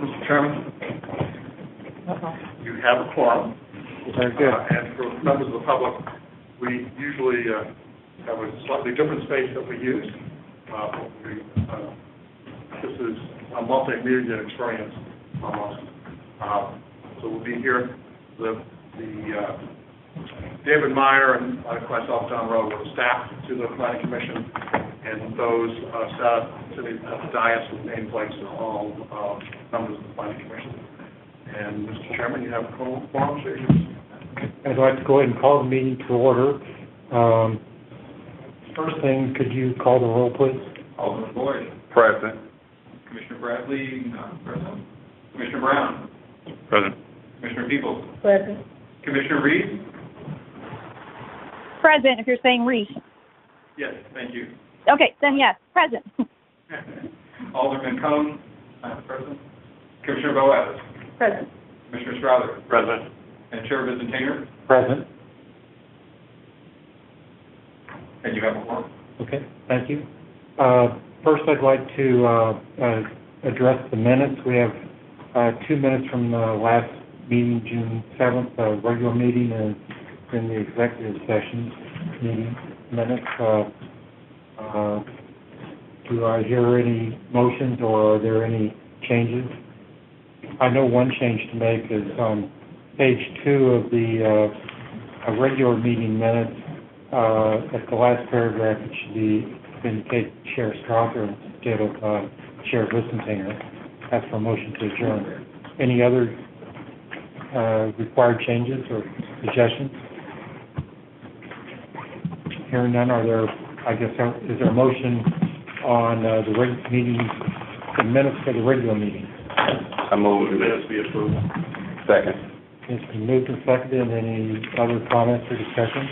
Mr. Chairman, you have a quorum. Very good. And for members of the public, we usually have a slightly different space that we use. This is a multimedia experience almost. So we'll be here. David Meyer and myself down the road with staff to the Planning Commission, and those sitting at the dais with nameplates are all members of the Planning Commission. And Mr. Chairman, you have a quorum, so you I'd like to go ahead and call the meeting to order. First thing, could you call the roll, please? Alderman Boyd. Present. Commissioner Bradley, not present. Commissioner Brown. Present. Commissioner Peoples. Present. Commissioner Reed. Present, if you're saying Reese. Yes, thank you. Okay, then yes, present. Alderman Cone, not present. Commissioner Boaz. Present. Commissioner Strother. Present. And Chair Vincent-Tainer. Present. And you have a quorum. Okay, thank you. First, I'd like to address the minutes. We have 2 minutes from the last meeting, June 7th, regular meeting, and in the executive session meeting minutes. Do I hear any motions, or are there any changes? I know one change to make is on page 2 of the regular meeting minutes. At the last paragraph, it should be indicate Chair Strother instead of Chair Vincent-Tainer. Ask for a motion to adjourn. Any other required changes or suggestions? Hearing none, are there? Is there a motion on the minutes for the regular meeting? I move the minutes be approved. Second. It's been moved and seconded. Any other comments or discussion?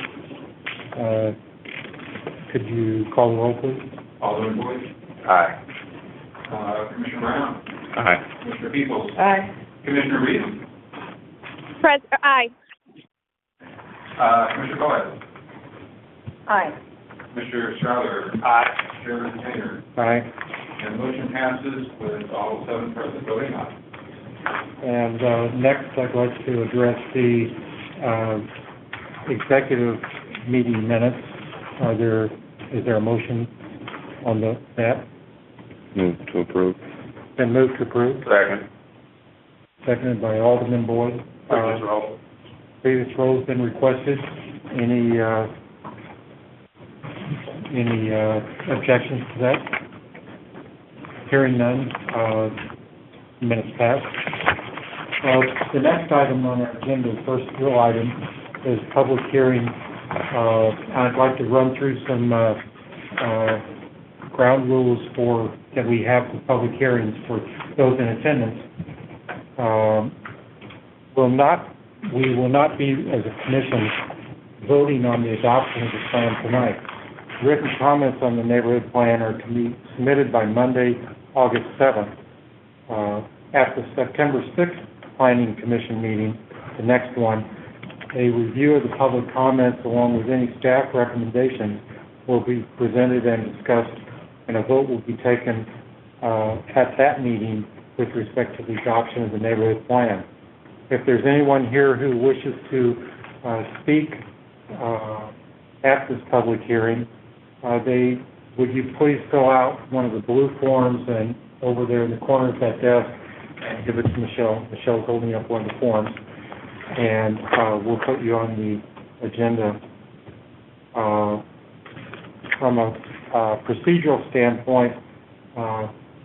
Could you call the roll, please? Alderman Boyd. Aye. Commissioner Brown. Aye. Commissioner Peoples. Aye. Commissioner Reed. Aye. Commissioner Boaz. Aye. Commissioner Strother. Aye. Chair Vincent-Tainer. Aye. And the motion passes with all 7 present voting aye. And next, I'd like to address the executive meeting minutes. Is there a motion on that? Move to approve. Been moved to approve. Second. Seconded by Alderman Boyd. Previous roll has been requested. Any objections to that? Hearing none, minutes passed. The next item on our agenda, the first real item, is public hearing. I'd like to run through some ground rules that we have for public hearings for those in attendance. We will not be, as a commission, voting on the adoption of the plan tonight. Written comments on the neighborhood plan are to be submitted by Monday, August 7th. At the September 6th Planning Commission meeting, the next one, a review of the public comments along with any staff recommendations will be presented and discussed, and a vote will be taken at that meeting with respect to the adoption of the neighborhood plan. If there's anyone here who wishes to speak at this public hearing, would you please fill out one of the blue forms and over there in the corner of that desk and give it to Michelle. Michelle's holding up one of the forms, and we'll put you on the agenda. From a procedural standpoint,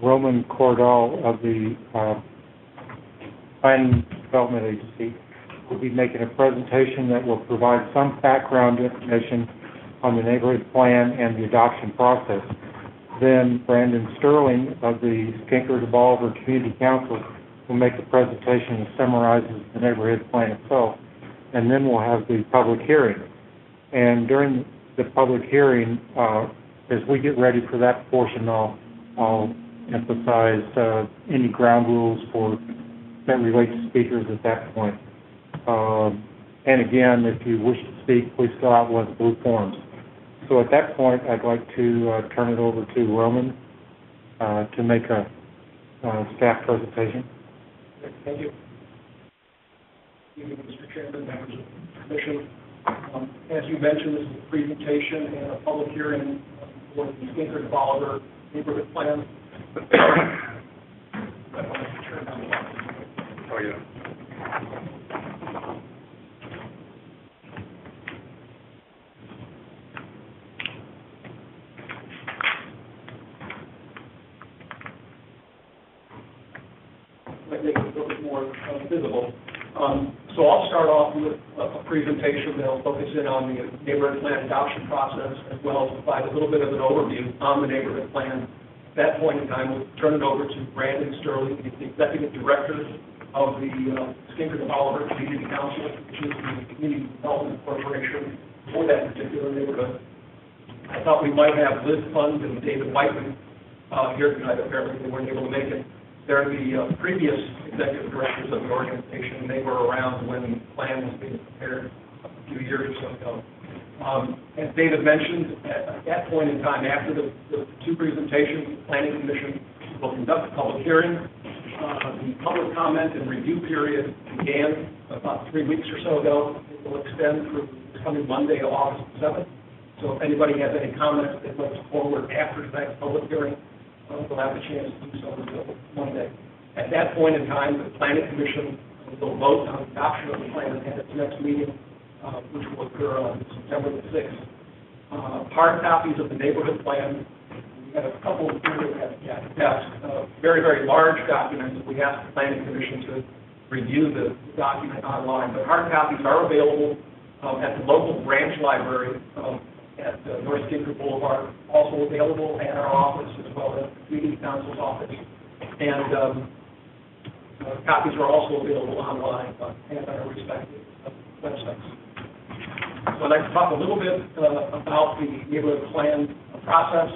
Roman Cordall of the Planning Development Agency will be making a presentation that will provide some background information on the neighborhood plan and the adoption process. Then Brandon Sterling of the Skinker-DeBolver Community Council will make a presentation that summarizes the neighborhood plan itself, and then we'll have the public hearing. And during the public hearing, as we get ready for that portion, I'll emphasize any ground rules that relate to speakers at that point. And again, if you wish to speak, please fill out one of the blue forms. So at that point, I'd like to turn it over to Roman to make a staff presentation. Thank you. Good evening, Mr. Chairman, members of the commission. As you mentioned, this is a presentation and a public hearing for the Skinker Bolivar neighborhood plan. Oh, yeah. Might make it a little bit more visible. So I'll start off with a presentation that'll focus in on the neighborhood plan adoption process, as well as provide a little bit of an overview on the neighborhood plan. At that point in time, we'll turn it over to Brandon Sterling, the Executive Director of the Skinker Bolivar Community Council, which is the Community Development Corporation for that particular neighborhood. I thought we might have Liz Fund and David Whiteman here tonight. Apparently they weren't able to make it. They're the previous executive directors of the organization. They were around when the plan was being prepared a few years or so ago. As David mentioned, at that point in time, after the two presentations, the Planning Commission will conduct a public hearing. The public comment and review period began about 3 weeks or so ago. It will extend through this coming Monday, August 7th. So if anybody has any comments they'd like to forward after tonight's public hearing, we'll have a chance to do so until Monday. At that point in time, the Planning Commission will vote on adoption of the plan at its next meeting, which will occur on September the 6th. Hard copies of the neighborhood plan. We have a couple of here at the desk, very, very large documents. We asked the Planning Commission to review the document online. But hard copies are available at the local branch library at North Skinker Boulevard, also available at our office as well as the Community Council's office. And copies are also available online at our respective websites. So I'd like to talk a little bit about the neighborhood plan process.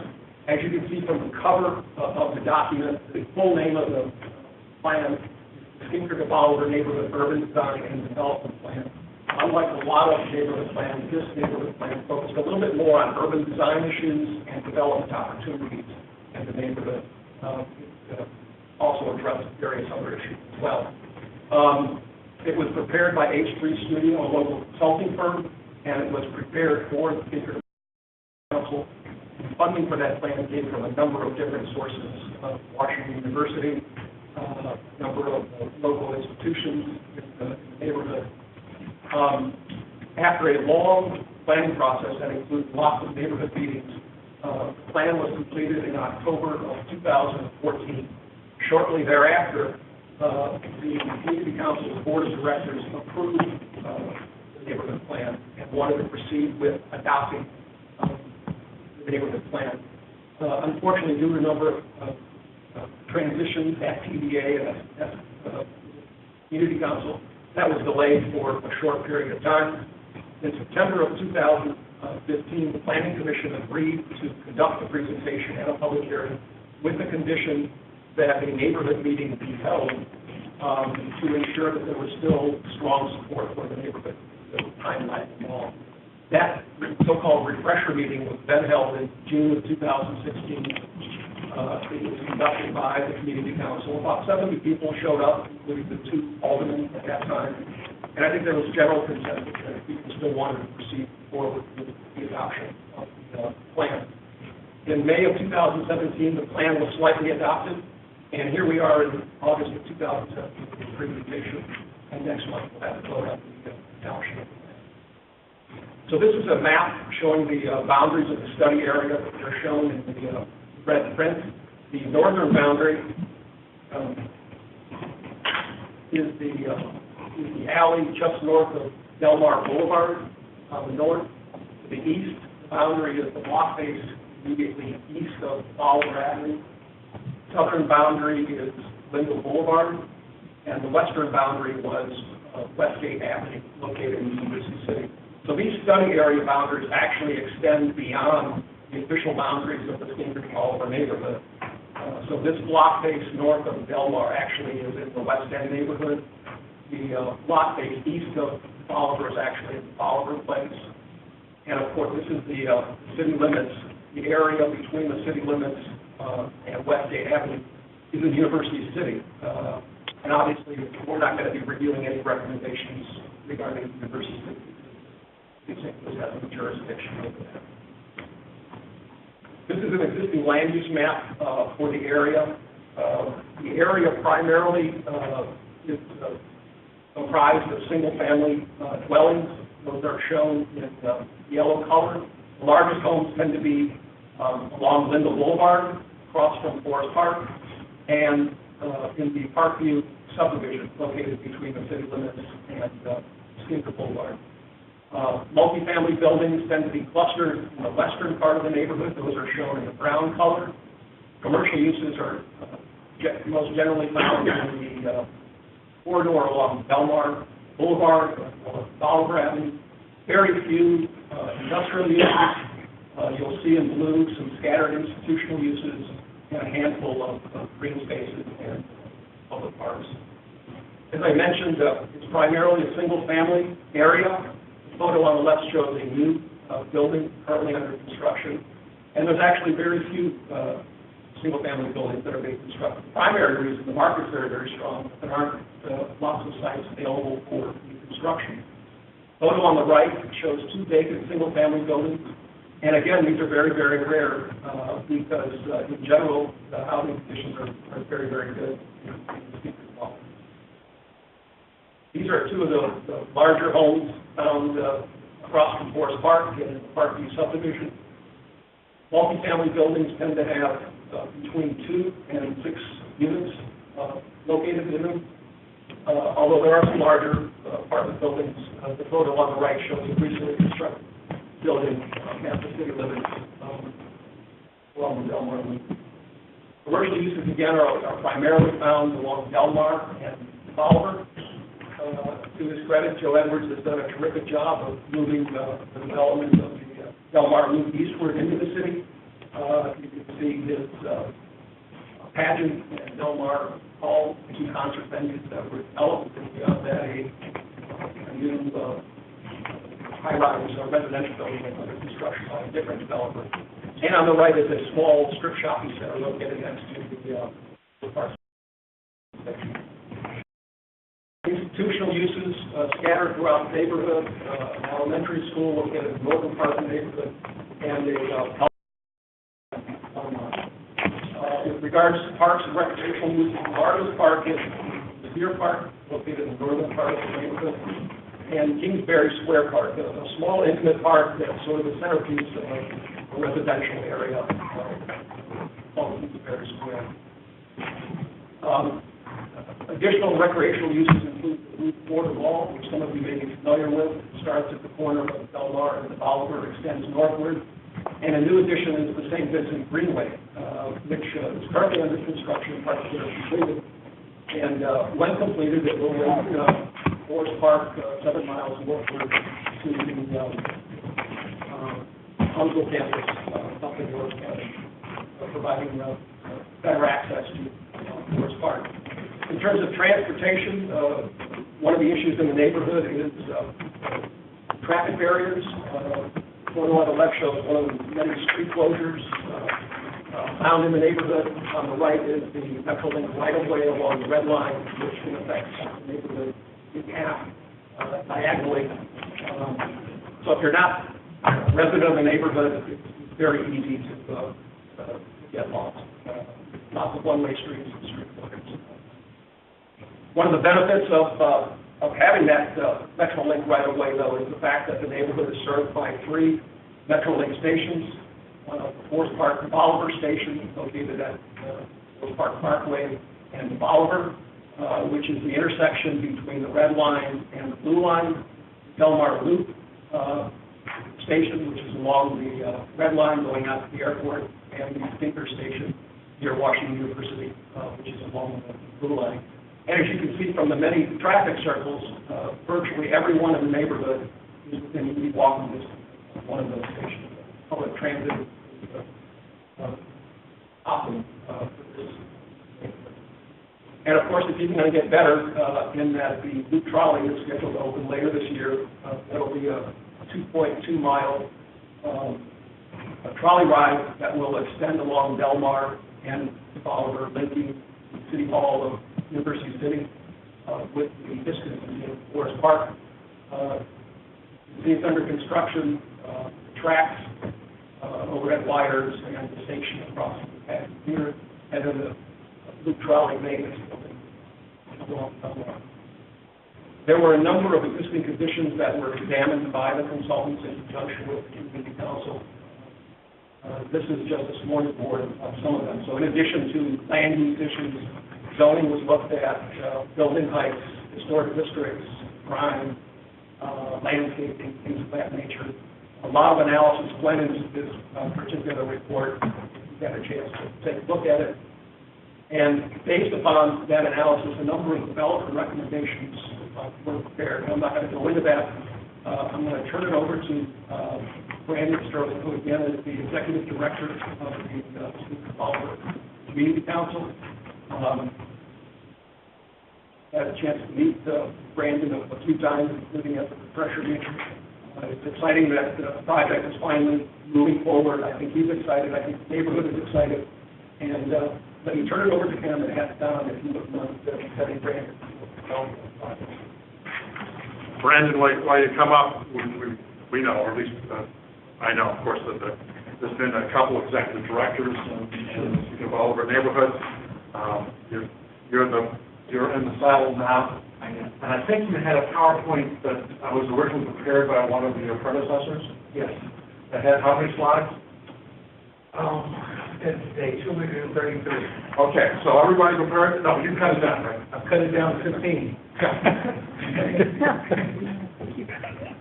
As you can see from the cover of the document, the full name of the plan, Skinker Bolivar Neighborhood Urban Design and Development Plan. Unlike a lot of neighborhood plans, this neighborhood plan focused a little bit more on urban design issues and development opportunities in the neighborhood. It also addressed various other issues as well. It was prepared by H3 Studio, a local consulting firm, and it was prepared for the Skinker Council. Funding for that plan came from a number of different sources, Washington University, a number of local institutions in the neighborhood. After a long planning process that includes lots of neighborhood meetings, the plan was completed in October of 2014. Shortly thereafter, the Community Council's Board of Directors approved the neighborhood plan and wanted to proceed with adopting the neighborhood plan. Unfortunately, due to a number of transitions at TDA and at Community Council, that was delayed for a short period of time. In September of 2015, the Planning Commission agreed to conduct the presentation at a public hearing with the condition that a neighborhood meeting be held to ensure that there was still strong support for the neighborhood. There was time lag involved. That so-called refresher meeting was then held in June of 2016. It was conducted by the Community Council. About 70 people showed up, including the two aldermen at that time. And I think there was general consensus that people still wanted to proceed forward with the adoption of the plan. In May of 2017, the plan was slightly adopted. And here we are in August of 2017 with the presentation. And next month we'll have to vote on the adoption of the plan. So this is a map showing the boundaries of the study area. They're shown in the red print. The northern boundary is the alley just north of Delmar Boulevard on the north. To the east, the boundary is the block face immediately east of Bolivar Avenue. Southern boundary is Linville Boulevard, and the western boundary was Westgate Avenue, located in University City. So these study area boundaries actually extend beyond the official boundaries of the Skinker Bolivar neighborhood. So this block face north of Delmar actually is in the West End neighborhood. The block face east of Bolivar is actually in Bolivar Place. And of course, this is the city limits. The area between the city limits and Westgate Avenue is in University City. And obviously, we're not going to be reviewing any recommendations regarding university. These have jurisdiction over that. This is an existing land use map for the area. The area primarily is comprised of single-family dwellings. Those are shown in yellow color. The largest homes tend to be along Linda Boulevard, across from Forest Park, and in the Parkview subdivision located between the city limits and Skinker Boulevard. Multifamily buildings tend to be clustered in the western part of the neighborhood. Those are shown in the brown color. Commercial uses are most generally found in the corridor along Belmar Boulevard, Bolivar Avenue. Very few industrial uses. You'll see in blue some scattered institutional uses and a handful of green spaces and public parks. As I mentioned, it's primarily a single-family area. The photo on the left shows a new building currently under construction, and there's actually very few single-family buildings that are being constructed. The primary reason, the market's very, very strong, but there aren't lots of sites available for new construction. Photo on the right shows two vacant single-family buildings, and again, these are very, very rare because in general, the housing conditions are very, very good. These are two of the larger homes found across from Forest Park in the Parkview subdivision. Multifamily buildings tend to have between 2 and 6 units located in them. Although there are some larger apartment buildings, the photo on the right shows a recently constructed building at the city limits along the Delmar Loop. Commercial uses, again, are primarily found along Delmar and Bolivar. To his credit, Joe Edwards has done a terrific job of moving the development of the Delmar Loop eastward into the city. You can see his pageant and Delmar Hall, two concert venues that were developed, and beyond that, a new high-rise residential building under construction by a different developer. And on the right is a small strip shopping center located next to the park section. Institutional uses scattered throughout the neighborhood, an elementary school located in the northern part of the neighborhood, and a with regards to parks and recreational uses, the largest park is the Deer Park, located in the northern part of the neighborhood, and Kingsbury Square Park, a small intimate park that's sort of the centerpiece of a residential area called Kingsbury Square. Additional recreational uses include the Route Border Mall, which some of you may be familiar with. It starts at the corner of Belmar and the Bolivar, extends northward. And a new addition is the St. Vincent Greenway, which is currently under construction, parts of it are completed. And when completed, it will link Forest Park 7 miles northward to the Huntsville campus up in North County, providing better access to Forest Park. In terms of transportation, one of the issues in the neighborhood is traffic barriers. Photo on the left shows one of the many street closures found in the neighborhood. On the right is the Metrolink right-of-way along the red line, which in effect cuts the neighborhood in half diagonally. So if you're not a resident of the neighborhood, it's very easy to get lost. Lots of one-way streets and street closures. One of the benefits of having that Metrolink right-of-way, though, is the fact that the neighborhood is served by 3 Metrolink stations, the Forest Park and Bolivar station, located at Forest Park Parkway and Bolivar, which is the intersection between the red line and the blue line, Delmar Loop station, which is along the red line going out to the airport, and the Skinker station near Washington University, which is along the blue line. And as you can see from the many traffic circles, virtually everyone in the neighborhood is within easy walking distance of one of those stations. Public transit is optimum for this neighborhood. And of course, it's even going to get better in that the loop trolley is scheduled to open later this year. That'll be a 2.2-mile trolley ride that will extend along Delmar and Bolivar, linking City Hall of University City, with the distance in Forest Park. It's under construction, tracks, overhead wires, and the station across the path here, and then the loop trolley maintenance building. There were a number of existing conditions that were examined by the consultants in conjunction with the community council. This is just a smorgasbord of some of them. So in addition to land use issues, zoning was looked at, building heights, historic districts, crime, landscaping, things of that nature. A lot of analysis went into this particular report. We got a chance to take a look at it. And based upon that analysis, a number of development recommendations were prepared. I'm not going to go into that. I'm going to turn it over to Brandon Sterling, who again is the Executive Director of the Stephen Bolivar Community Council. Had a chance to meet Brandon a few times, including at the refresher meeting. It's exciting that the project is finally moving forward. I think he's excited. I think the neighborhood is excited. And let me turn it over to him and ask Don if he would mind having Brandon. Brandon, while you come up, we know, or at least I know, of course, that there's been a couple executive directors in the Bolivar neighborhood. You're in the saddle now, and I think you had a PowerPoint that was originally prepared by one of your predecessors. Yes. That had how many slides? Today, 233. Okay, so everybody prepared? No, you cut it down, right? I've cut it down to 15.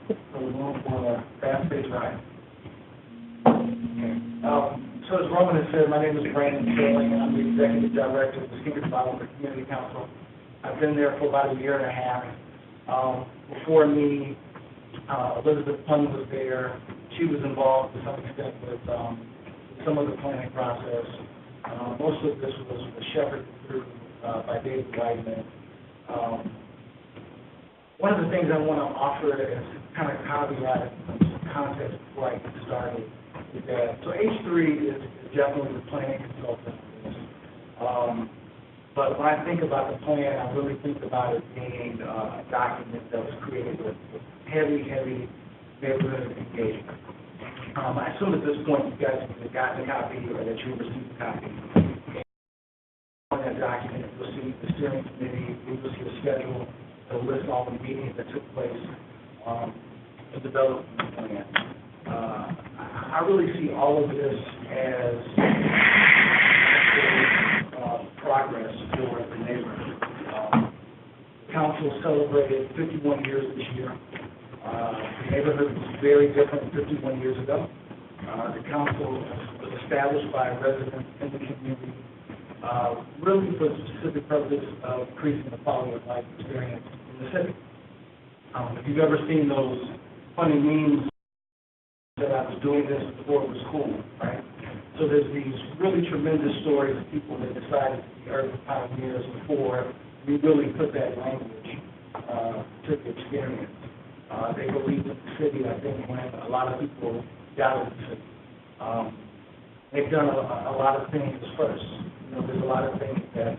So we're going for a fast-paced ride. So as Roman has said, my name is Brandon Sterling, and I'm the Executive Director of the Stephen Bolivar Community Council. I've been there for about a year and a half. Before me, Elizabeth Pun was there. She was involved to some extent with some of the planning process. Most of this was shepherded through by David Weidman. One of the things I want to offer as kind of caveat some context before I get started is that, so H3 is definitely the planning consultant. But when I think about the plan, I really think about it being a document that was created with heavy neighborhood engagement. I assume at this point you guys have gotten a copy or that you received a copy. On that document, you'll see the steering committee, you'll see the schedule, it'll list all the meetings that took place to develop the plan. I really see all of this as progress for the neighborhood. The council celebrated 51 years this year. The neighborhood was very different 51 years ago. The council was established by residents in the community, really for the specific purpose of increasing the quality of life experience in the city. If you've ever seen those funny memes that I was doing this before it was cool, right? So there's these really tremendous stories of people that decided to be urban pioneers before we really put that language to the experience. They believed in the city, I think, when a lot of people doubted the city. They've done a lot of things first. You know, there's a lot of things that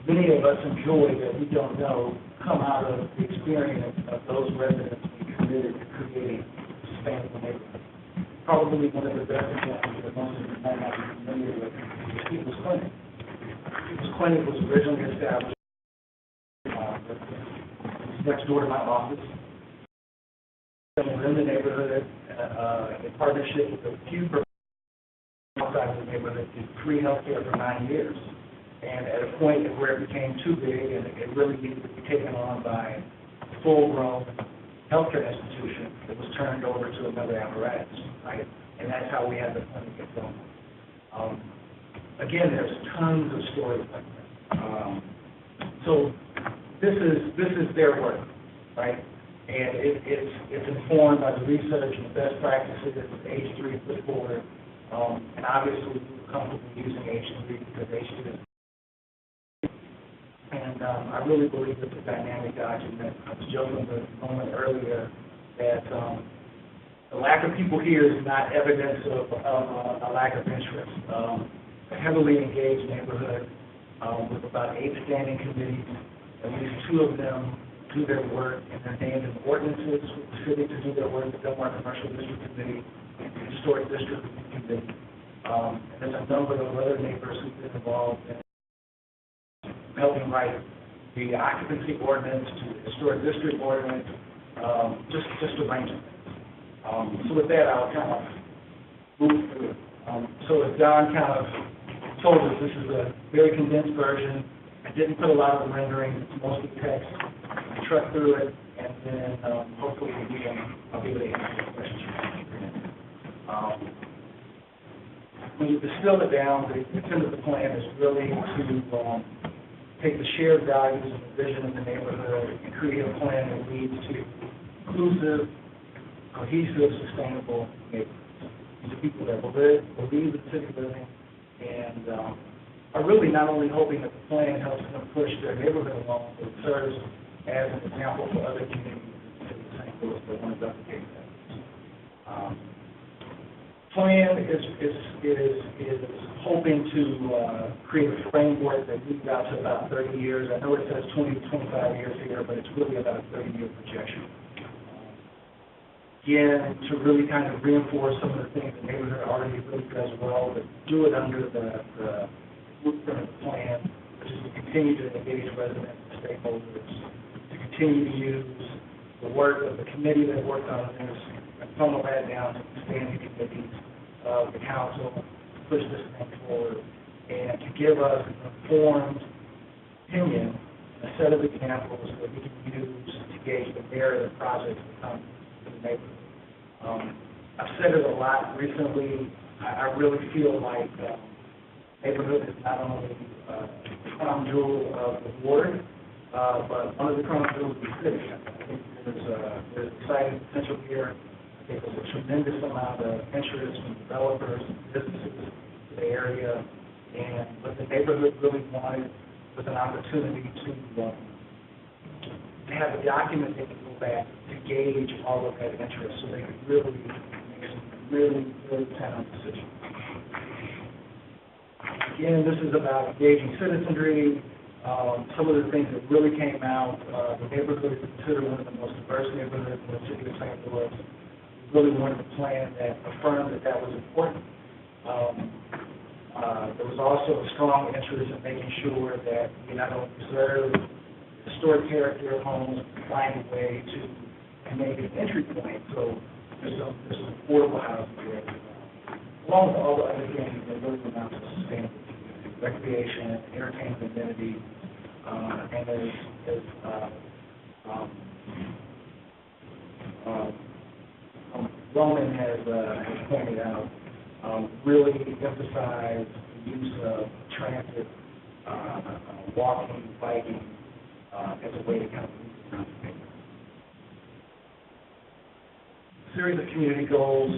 many of us enjoy that we don't know come out of the experience of those residents being committed to creating sustainable neighborhoods. Probably one of the best examples that most of you might not be familiar with is People's Clinic. People's Clinic was originally established next door to my office. We're in the neighborhood in partnership with a few outside of the neighborhood did free healthcare for 9 years. And at a point where it became too big and it really needed to be taken on by a full-grown healthcare institution, it was turned over to another apparatus, right? And that's how we had the clinic get going. Again, there's tons of stories like that. So this is their work, right? And it's informed by the research and the best practices that H3 put forward. And obviously, we're comfortable using H3 because H3 is. And I really believe it's a dynamic document. I was joking with a moment earlier that the lack of people here is not evidence of a lack of interest. A heavily engaged neighborhood. with about 8 standing committees. At least 2 of them do their work, and they're named in ordinances with the city to do their work, the Del Mar Commercial District Committee, and the Historic District Committee. And there's a number of other neighbors who've been involved in helping write the occupancy ordinance to the Historic District ordinance, just a range of things. So with that, I'll kind of move through it. So as Don kind of told us, this is a very condensed version. I didn't put a lot of the rendering, it's mostly text. I trucked through it, and then hopefully I'll be able to answer your questions. When you distill it down, the intent of the plan is really to take the shared values and the vision of the neighborhood and create a plan that leads to inclusive, cohesive, sustainable neighborhoods. These are people that believe in city living and are really not only hoping that the plan helps them push their neighborhood along, but it serves as an example for other communities in the city of St. Louis that want to replicate that. Plan is hoping to create a framework that leads out to about 30 years. I know it says 20 to 25 years here, but it's really about a 30-year projection. Again, to really kind of reinforce some of the things the neighborhood already really does well, but do it under the blueprint of the plan, which is to continue to engage residents and stakeholders, to continue to use the work of the committee that worked on this and funnel that down to the standing committees of the council to push this thing forward and to give us an informed opinion, a set of examples that we can use to gauge the merit of projects that come to the neighborhood. I've said it a lot recently. I really feel like neighborhood is not only the crown jewel of the ward, but one of the crown jewels of the city. I think there's exciting potential here. I think there's a tremendous amount of interest from developers and businesses to the area, and what the neighborhood really wanted was an opportunity to have a document they could go back to gauge all of that interest, so they could really make some really sound decisions. Again, this is about engaging citizenry. Some of the things that really came out, the neighborhood is considered one of the most diverse neighborhoods in the city of St. Louis. We really wanted a plan that affirmed that was important. There was also a strong interest in making sure that we not only preserve the historic character of homes, but find a way to make it an entry point. So there's some affordable housing there, along with all the other things that really amount to sustainable recreation, entertainment amenities, and as Roman has pointed out, really emphasize the use of transit, walking, biking, as a way to kind of move around the neighborhood. Series of community goals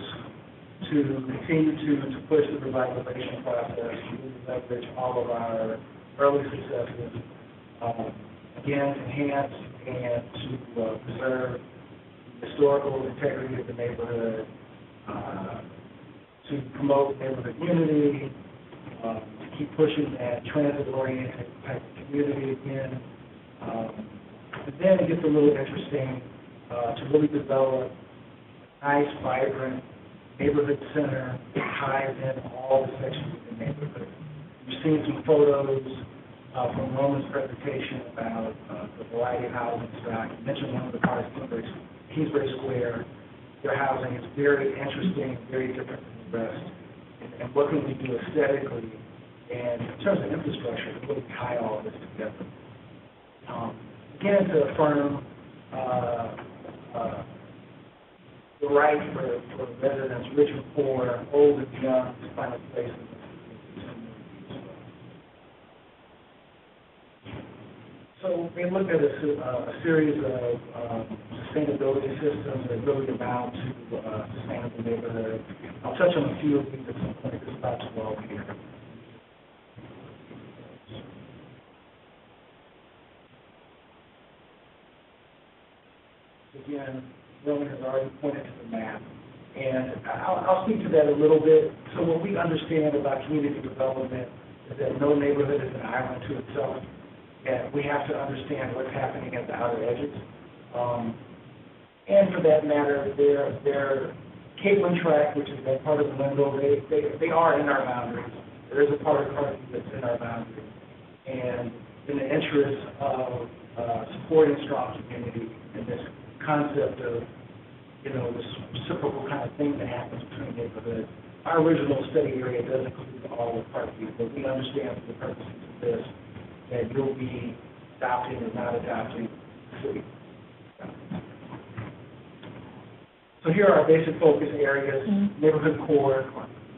to continue to push the revitalization process, to really leverage all of our early successes, again, enhance and to preserve the historical integrity of the neighborhood, to promote neighborhood unity, to keep pushing that transit-oriented type of community again. And then it gets a little interesting to really develop a nice, vibrant neighborhood center that ties in all the sections of the neighborhood. You've seen some photos from Roman's presentation about the variety of housing stock. You mentioned one of the parts, Kingsbury Square. Their housing is very interesting, very different from the rest. And what can we do aesthetically and in terms of infrastructure to really tie all of this together? Again, to affirm the right for residents, rich and poor, old and young, to find a place in this community. So we looked at a series of sustainability systems that really amount to sustainable neighborhood. I'll touch on a few of these at some point. There's about 12 here. Again, Roman has already pointed to the map, and I'll speak to that a little bit. So what we understand about community development is that no neighborhood is an island to itself, and we have to understand what's happening at the outer edges. And for that matter, their Cable and Track, which is that part of the Linville, they are in our boundaries. There is a part of Parkview that's in our boundaries. And in the interest of supporting strong community and this concept of, you know, this reciprocal kind of thing that happens between neighborhoods, our original study area does include all of Parkview, but we understand for the purposes of this that you'll be adopting or not adopting the city. So here are our basic focus areas: neighborhood core,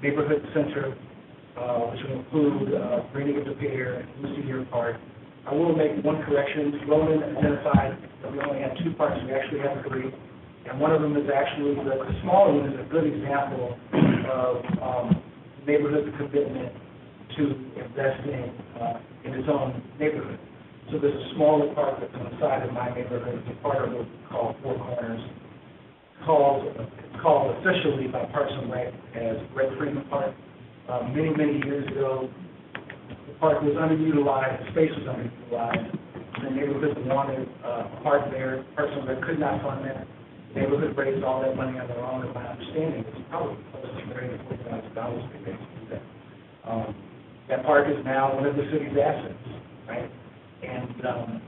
neighborhood center, which will include Greening of the Pier and Lucy Deer Park. I will make one correction. Roman identified that we only had 2 parks. We actually have 3. And one of them is actually, the smaller one is a good example of neighborhood commitment to investing in its own neighborhood. So there's a smaller park that's on the side of my neighborhood. It's a part of what we call Four Corners. It's called officially by Parks and Rec as Red Freeman Park. Many, many years ago, the park was underutilized, the space was underutilized. The neighborhood wanted a park there. Parks and Rec could not fund that. The neighborhood raised all that money on their own, and my understanding is probably close to $30,000 to $40,000 to do that. That park is now one of the city's assets, right? And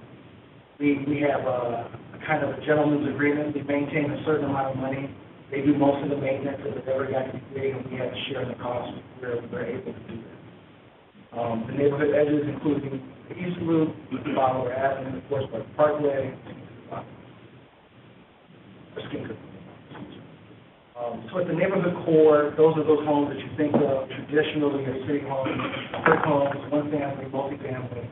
we have a kind of a gentleman's agreement. We maintain a certain amount of money. They do most of the maintenance of the ever got to be big, and we have to share the cost where we're able to do that. The neighborhood edges, including the East Loop, Bolivar Avenue, of course, by Parkway, Skinker. So at the neighborhood core, those are those homes that you think of traditionally as city homes, brick homes, one family, multifamily.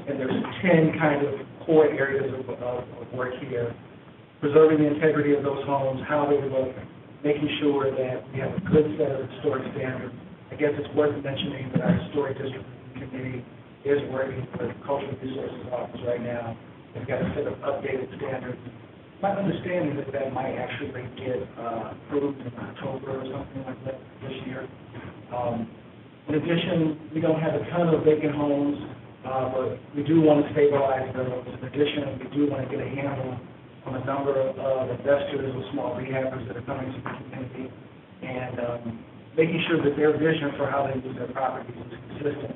And there's 10 kind of core areas of work here. Preserving the integrity of those homes, how they look, making sure that we have a good set of historic standards. I guess it's worth mentioning that our historic district committee is working with the Cultural Resources Office right now. They've got a set of updated standards. My understanding is that might actually get approved in October or something like that this year. In addition, we don't have a ton of vacant homes, but we do want to stabilize those. In addition, we do want to get a handle on a number of investors with small rehabbers that are coming to the community, and making sure that their vision for how they use their properties is consistent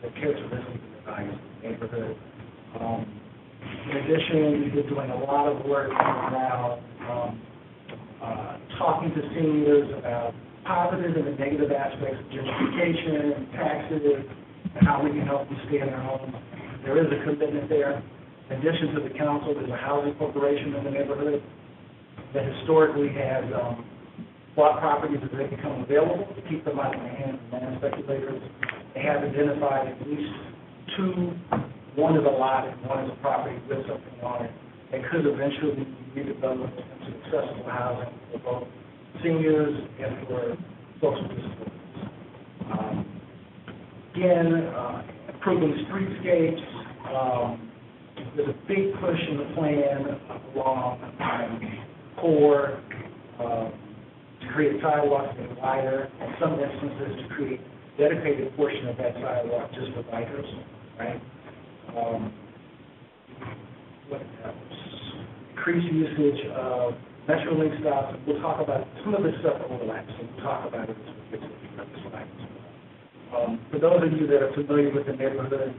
with the characteristics of the values of the neighborhood. In addition, we've been doing a lot of work now talking to seniors about positive and the negative aspects of gentrification and taxes and how we can help them stay in their homes. There is a commitment there. In addition to the council, there's a housing corporation in the neighborhood that historically has bought properties as they become available to keep them out of the hands of land speculators. They have identified at least 2, one is a lot and one is a property with something on it, that could eventually be redeveloped into accessible housing for both seniors and for folks with disabilities. Again, improving streetscapes. There's a big push in the plan along core to create sidewalks that are wider, in some instances to create dedicated portion of that sidewalk just for bikers, right? What else? Increased usage of Metrolink stops. We'll talk about some of this stuff overlaps, so we'll talk about it as we get to the slides. For those of you that are familiar with the neighborhood,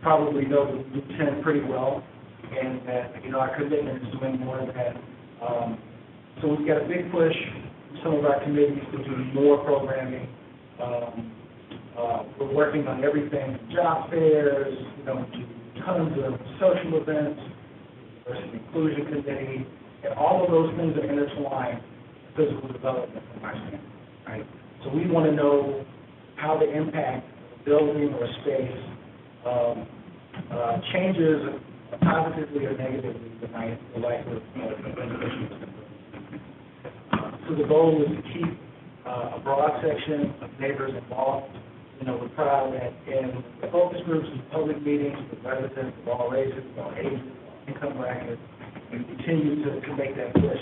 probably know the Loop 10 pretty well, and that, you know, our commitment is doing more of that. So we've got a big push from some of our committees to do more programming. We're working on everything from job fairs, you know, to tons of social events, diversity inclusion committee, and all of those things are intertwined with physical development from our standpoint, right? So we want to know how the impact of a building or a space changes positively or negatively the life of individuals. So the goal is to keep a broad section of neighbors involved. You know, we're proud that in the focus groups and public meetings with residents of all races, all ages, income brackets, we continue to make that push.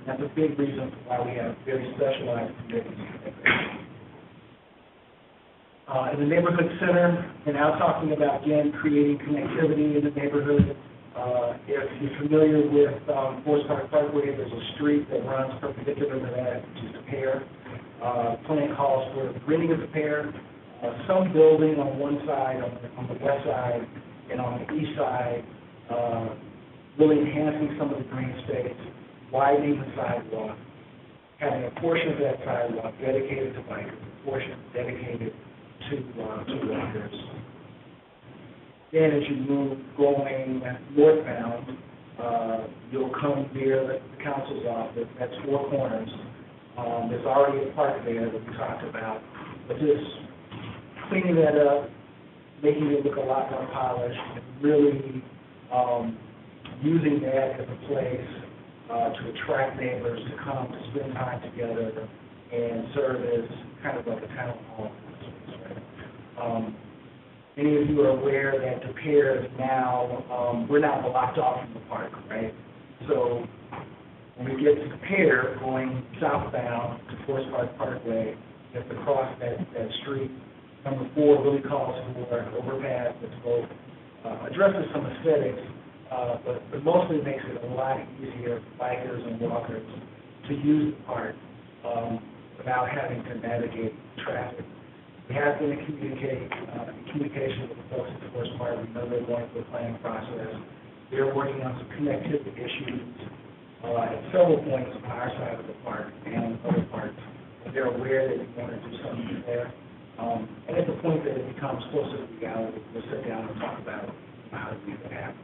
That's a big reason why we have very specialized committees. In the neighborhood center, we're now talking about, again, creating connectivity in the neighborhood. If you're familiar with Forest Park Parkway, there's a street that runs perpendicular to that, which is the pier. Plan calls for greening of the pier, some building on one side, on the west side, and on the east side, really enhancing some of the green space, widening the sidewalk, having a portion of that sidewalk dedicated to bikers, a portion dedicated to walkers. Then as you move going northbound, you'll come near the council's office, that's Four Corners. There's already a park there that we talked about, but just cleaning that up, making it look a lot more polished, and really using that as a place to attract neighbors to come to spend time together and serve as kind of like a town hall. Many of you are aware that the pier is now, we're now blocked off from the park, right? So when we get to the pier going southbound to Forest Park Parkway, you have to cross that street. Number 4 really calls for an overpass that's both addresses some aesthetics, but mostly makes it a lot easier for bikers and walkers to use the park without having to navigate traffic. We have been in communication with the folks at the Forest Park. We know they're going through the planning process. They're working on some connectivity issues at several points on our side of the park and other parts. They're aware that we want to do something there. And at the point that it becomes closer to reality, we'll sit down and talk about how to make that happen.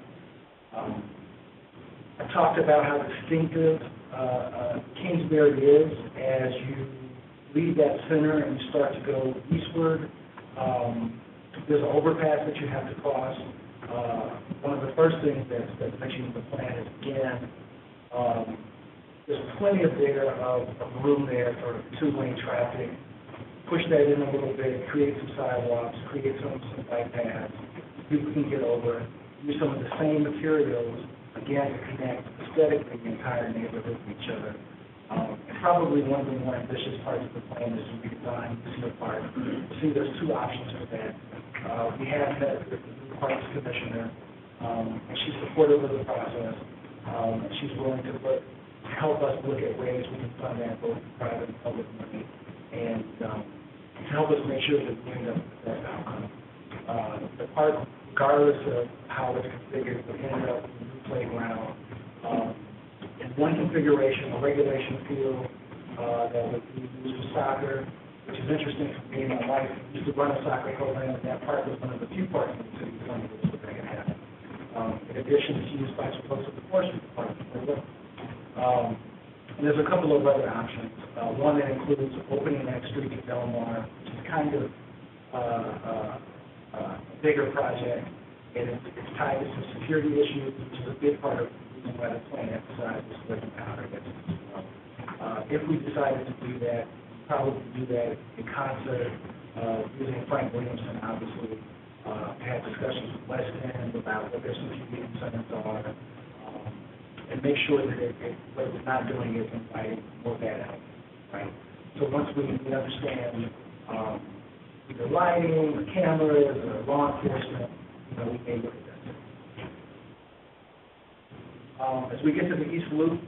I talked about how distinctive Kingsbury is as you leave that center and you start to go eastward. There's an overpass that you have to cross. One of the first things that's mentioned in the plan is, again, there's plenty of room there for two-lane traffic. Push that in a little bit, create some sidewalks, create some bike paths. People can get over. Use some of the same materials, again, to connect aesthetically the entire neighborhood with each other. And probably one of the more ambitious parts of the plan is to redesign the Cedar Park. See, there's 2 options for that. We have met with the Parks Commissioner, and she's supportive of the process. And she's willing to help us look at ways we can fund that both private and public money, and to help us make sure that we end up with that outcome. The park, regardless of how it's configured, will end up with a new playground. In one configuration, a regulation field that would be used for soccer, which is interesting for me. My wife used to run a soccer program, and that park was one of the few parks in the city that was making it happen. In addition, it's used by some folks at the forestry department as well. And there's a couple of other options. One that includes opening that street to Delmar, which is kind of a bigger project, and it's tied to some security issues, which is a big part of the reason why the plan emphasizes living powder. If we decided to do that, we'd probably do that in concert using Frank Williamson, obviously, to have discussions with West End about what their security concerns are, and make sure that what it's not doing is inviting more bad out, right? So once we understand either lighting, or cameras, or law enforcement, we may look at that. As we get to the East Loop,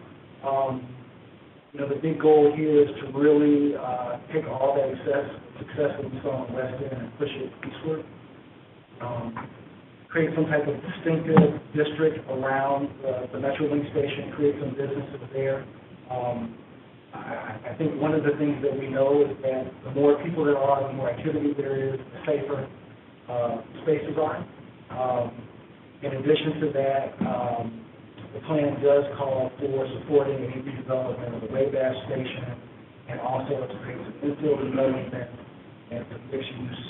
the big goal here is to really take all that success that we saw in West End and push it eastward. Create some type of distinctive district around the Metrolink station, create some businesses there. I think one of the things that we know is that the more people there are, the more activity there is, the safer spaces are. In addition to that, the plan does call for supporting the redevelopment of the Wayback Station and also to create some infill development and some mixed-use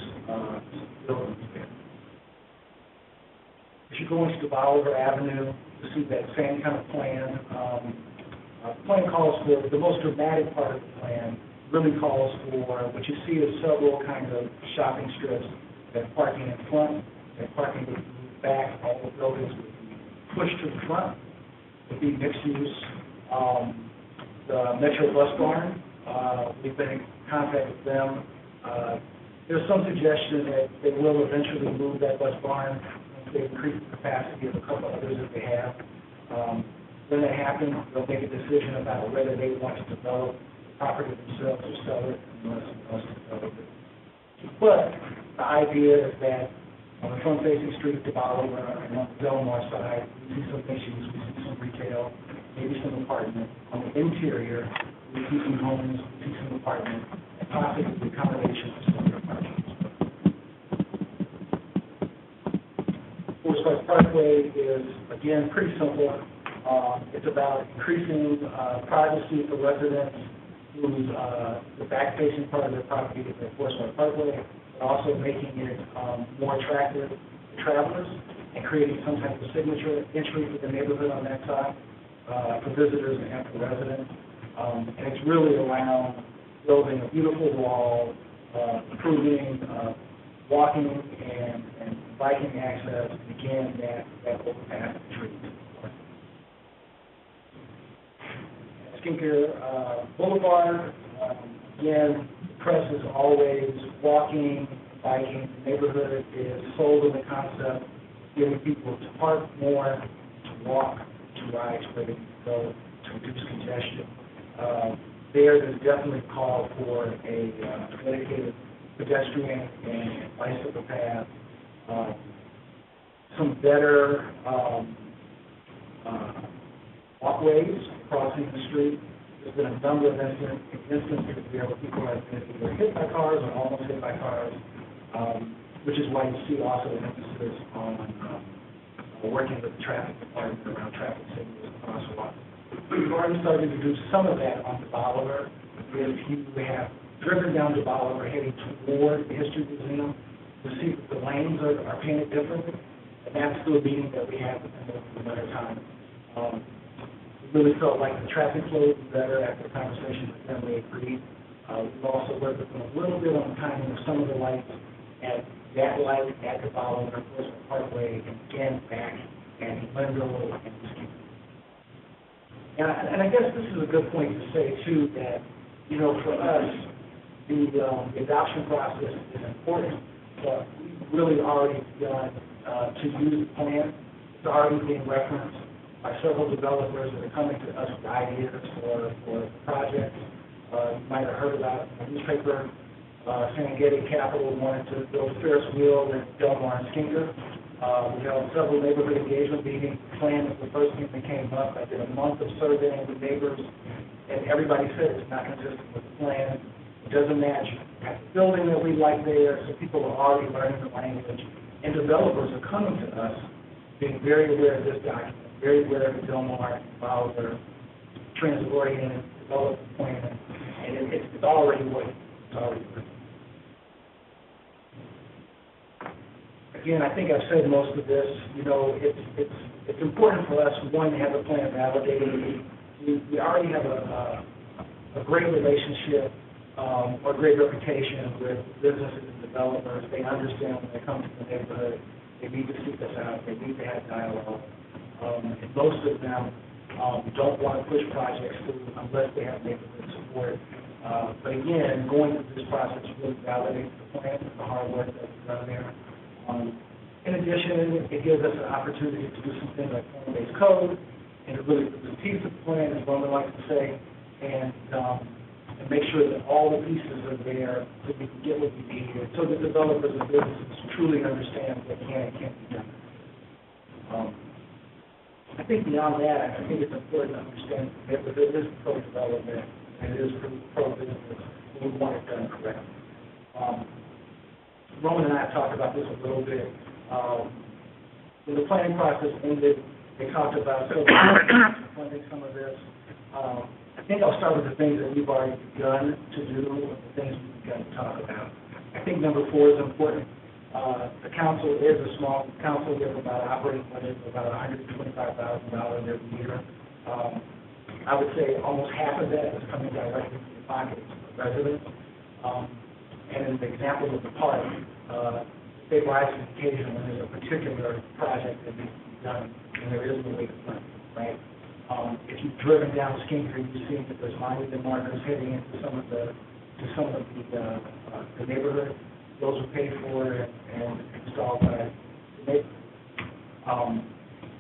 buildings there. If you go into Bolivar Avenue, you see that same kind of plan. The plan calls for, the most dramatic part of the plan really calls for, what you see is several kind of shopping strips, that parking in front, that parking would move back, all the buildings would be pushed to the front, would be mixed use. The Metro Bus Barn, we've been in contact with them. There's some suggestion that they will eventually move that bus barn once they increase the capacity of a couple others that they have. When that happens, they'll make a decision about whether they want to develop the property themselves or sell it unless someone else develop it. But the idea is that on the front-facing street to Bolivar and on the Delmar side, we see some issues, we see some retail, maybe some apartment. On the interior, we see some homes, we see some apartment, and possibly the accommodation of some other apartments. Forest Park Parkway is, again, pretty simple. It's about increasing privacy for residents whose the back-facing part of their property is the Forest Park Parkway, but also making it more attractive to travelers and creating some type of signature entry for the neighborhood on that side for visitors and for residents. And it's really around building a beautiful wall, improving walking and biking access, and again, that overpass of trees. Skinker Boulevard, again, the press is always walking, biking. The neighborhood is sold in the concept, getting people to park more, to walk, to ride, to where they can go, to reduce congestion. There's definitely call for a dedicated pedestrian and bicycle path, some better walkways crossing the street. There's been a number of instances where people have been either hit by cars or almost hit by cars, which is why you see also an emphasis on working with the traffic department around traffic signals and crosswalks. We've already started to do some of that on the Bolivar. If you have driven down to Bolivar heading toward the History Museum, you'll see that the lanes are painted differently, and that's the meeting that we have in the winter time. Really felt like the traffic flow was better after the conversation with them. They agreed. We've also worked with them a little bit on the timing of some of the lights at that light at the Bolivar Forest Parkway and again back at Glendale and Mesquite. And I guess this is a good point to say too that, you know, for us, the adoption process is important, but we've really already begun to use the plan. It's already being referenced by several developers that are coming to us with ideas for projects. You might have heard about in the newspaper, Serengeti Capital wanted to build a Ferris wheel in Delmar and Skinker. We held several neighborhood engagement meetings. The plan was the first thing that came up. I did a month of surveying with neighbors, and everybody said it's not consistent with the plan. It doesn't match the building that we like there, so people are already learning the language. And developers are coming to us being very aware of this document, very aware of the Delmar, Bolivar, transit-oriented development plan, and it's already working. It's already working. Again, I think I've said most of this. You know, it's important for us, one, to have the plan validated. We already have a great relationship or great reputation with businesses and developers. They understand when they come to the neighborhood, they need to seek us out, they need to have dialogue. And most of them don't want to push projects through unless they have neighborhood support. But again, going through this process really validates the plan, the hard work that we've done there. In addition, it gives us an opportunity to do some things like form-based code and to really put the teeth of the plan, as one would like to say, and make sure that all the pieces are there so we can get what we need, so the developers and businesses truly understand what can and can't be done. I think beyond that, I think it's important to understand that it is pro-development and it is pro-business, and we want it done correctly. Roman and I have talked about this a little bit. When the planning process ended, they talked about funding some of this. I think I'll start with the things that we've already begun to do and the things we've begun to talk about. I think number 4 is important. The council is a small council. We have about an operating budget of about $125,000 every year. I would say almost half of that is coming directly from the pockets of residents. And in the example of the park, stabilizing occasion when there's a particular project that needs to be done and there is no way to fund it, right? If you've driven down Skinker, you've seen that there's monument markers heading into some of the neighborhood. those are paid for and installed by the neighborhood.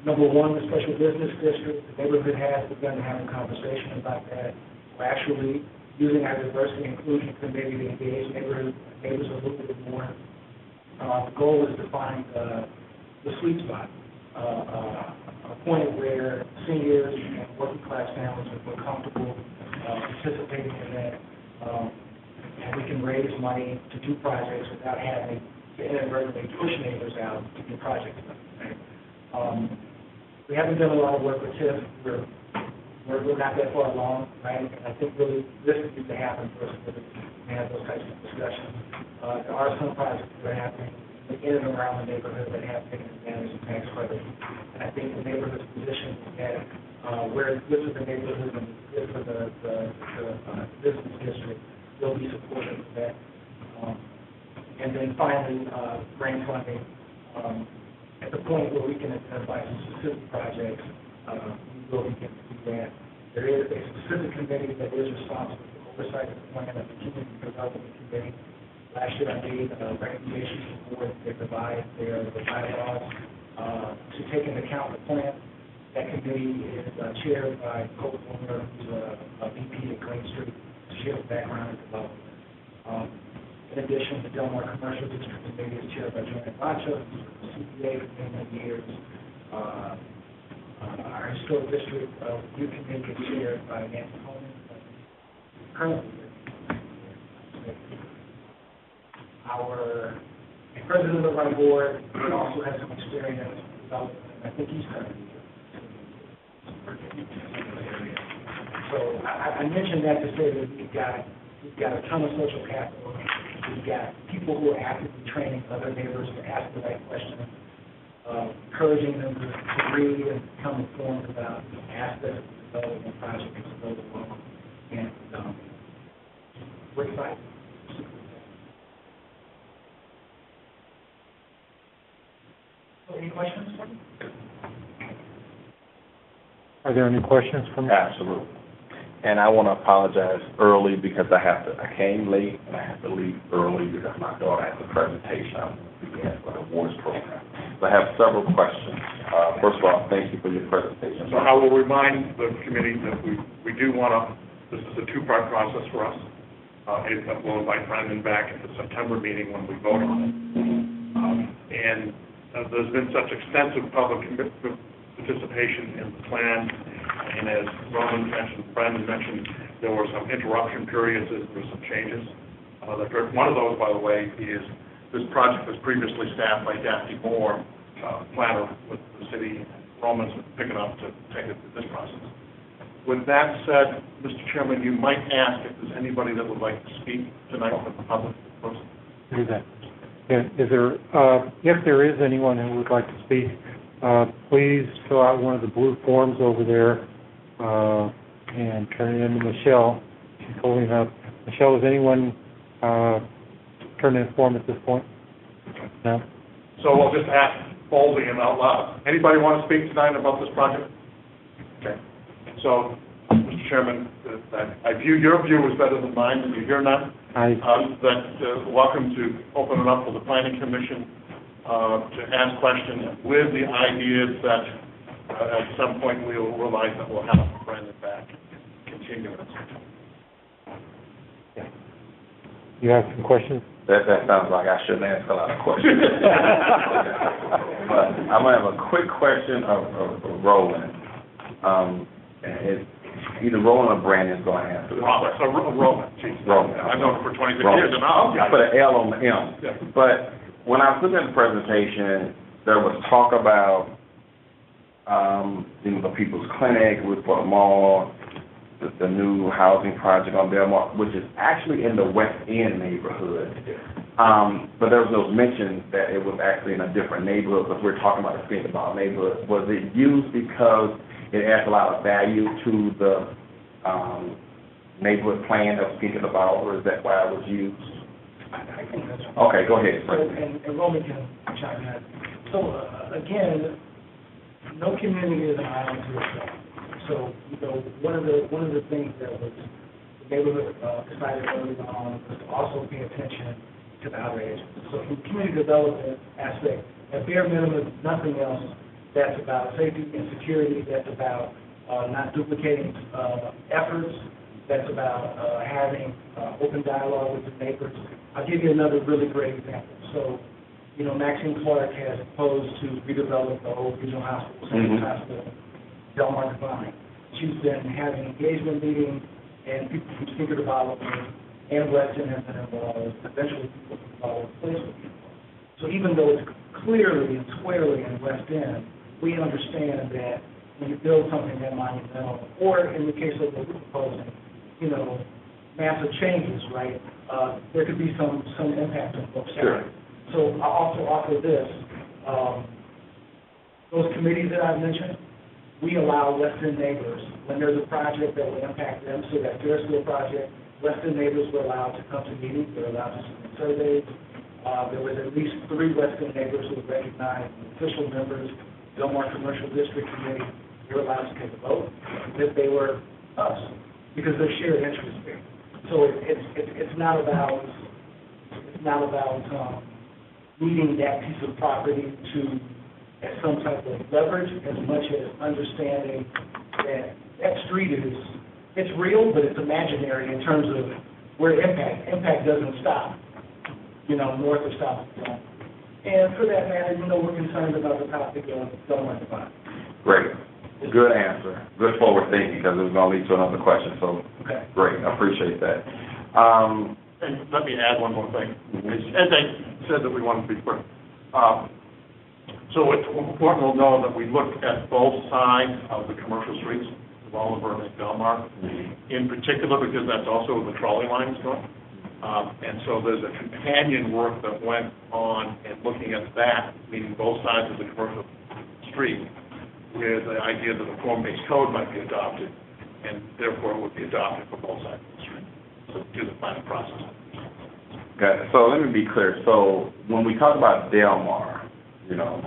Number one, the special business district, the neighborhood has begun to have a conversation about that. We're actually using our diversity and inclusion committee to engage neighbors a little bit more. The goal is to find the sweet spot, a point where seniors and working class families will feel comfortable participating in that, and we can raise money to do projects without having to inadvertently push neighbors out to do projects. We haven't done a lot of work with TIF. We're not that far along, right? And I think really this needs to happen first to have those types of discussions. There are some projects that are happening in and around the neighborhood that have taken advantage of tax credits. And I think the neighborhood's position is that where it's good for the neighborhood and good for the business district, they'll be supportive of that. And then finally, grant funding. At the point where we can identify some specific projects, we will begin to do that. There is a specific committee that is responsible for oversight of the plan of the community development committee. Last year I made recommendations to the board that provide their bylaws to take into account the plan. That committee is chaired by Cole Fulmer, who's a VP at Green Street, to share the background and development. In addition, the Delmar Commercial District Committee is chaired by Joanne Rocha, who's a CPA for many years. Our Historic District Youth Committee is chaired by Nancy Holman, currently. Our president of our board also has some experience in development, and I think he's currently. So I mentioned that to say that we've got a ton of social capital. We've got people who are actively training other neighbors to ask the right questions, encouraging them to read and become informed about aspects of the development project as it goes along. And we're excited. So any questions? Are there any questions from? Absolutely. And I want to apologize early because I came late and I have to leave early because my daughter has a presentation I'm beginning for the awards program. So I have several questions. First of all, thank you for your presentation. So I will remind the committee that we do want to, this is a two-part process for us. We'll invite Brendan back at the September meeting when we vote on it. And there's been such extensive public participation in the plan, and as Roman mentioned, Brendan mentioned, there were some interruption periods, there were some changes. One of those, by the way, is this project was previously staffed by Daphne Moore, planner with the city. Roman's picking up to take it through this process. With that said, Mr. Chairman, you might ask if there's anybody that would like to speak tonight from the public. Do that. Is there, if there is anyone who would like to speak, please fill out one of the blue forms over there and turn it in to Michelle. She's holding up. Michelle, is anyone turning in a form at this point? No? So we'll just ask boldly and out loud. Anybody want to speak tonight about this project? Okay. So, Mr. Chairman, I view your view as better than mine, and you hear none. Welcome to open it up for the Planning Commission to ask questions with the ideas that at some point we will realize that we'll have Brendan back and continue it. Yeah. You have some questions? That sounds like I shouldn't ask a lot of questions. But I'm going to have a quick question of Roland. It's either Roland or Brandon's going to answer this. Roland. Roland. I've known him for 26 years and now. I put an L on the M. Yeah. But when I was looking at the presentation, there was talk about the People's Clinic with Fort Mall, the new housing project on Belmont, which is actually in the West End neighborhood. But there was no mention that it was actually in a different neighborhood, because we're talking about the Finkenball neighborhood. Was it used because it adds a lot of value to the neighborhood plan that was thinking about, or is that why it was used? I think that's right. Okay, go ahead. So, and Roman can chime in. So, again, no community is an island to itself. So, one of the things that was the neighborhood decided early on was to also pay attention to the outer edges. So from the community development aspect, at bare minimum, if nothing else, that's about safety and security, that's about not duplicating efforts, that's about having open dialogue with the neighbors. I'll give you another really great example. So, you know, Maxine Clark has proposed to redevelop the old regional hospital, St. Hospital, Del Mar Divine. She's been having engagement meetings, and people from Tinker Development and Weston have been involved, eventually people from Follow Place will be involved. So even though it's clearly and squarely in West End, we understand that when you build something that monumental, or in the case of what we're proposing, you know, massive changes, right? There could be some impact on both sides. Sure. So I'll also offer this. Those committees that I've mentioned, we allow West End neighbors, when there's a project that will impact them, so that Ferris Wheel project, West End neighbors were allowed to come to meetings, they're allowed to submit surveys. There was at least 3 West End neighbors who were recognized as official members, Del Mar Commercial District Committee, they were allowed to take a vote if they were us, because there's shared interest there. So it's not about needing that piece of property to as some type of leverage, as much as understanding that that street it's real, but it's imaginary in terms of where impact doesn't stop, you know, north or south of Del Mar. And for that matter, you know, we're concerned about the topic of Del Mar Divine. Great. Good answer. Good forward thinking, because it was going to lead to another question, so Okay. great. I appreciate that. And let me add one more thing. As I said that we wanted to be quick. So it's important to know that we look at both sides of the commercial streets, of Oliver and Del Mar, in particular because that's also where the trolley line is going. And so there's a companion work that went on in looking at that, meaning both sides of the commercial street, with the idea that a form-based code might be adopted, and therefore would be adopted for both sides of the street, so do the planning process. Okay, so let me be clear. So when we talk about Del Mar, you know,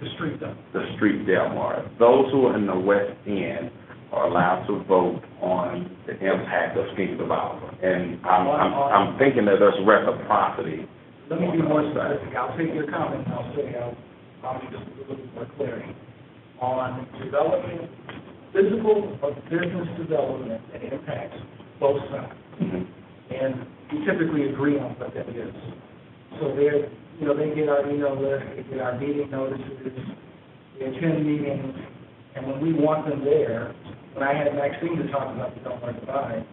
The street though. the street Del Mar, those who are in the West End are allowed to vote on the impact of King Developer. And I'm thinking that there's reciprocity. Let me be more specific. I'll take your comment and I'll say I'll just a little bit more clarity. On development, physical or business development that impacts both sides. Mm-hmm. And we typically agree on what that is. So they get our email list, they get our meeting notices, they attend meetings, and when we want them there, when I had Maxine to talk about the Del Mar Divide,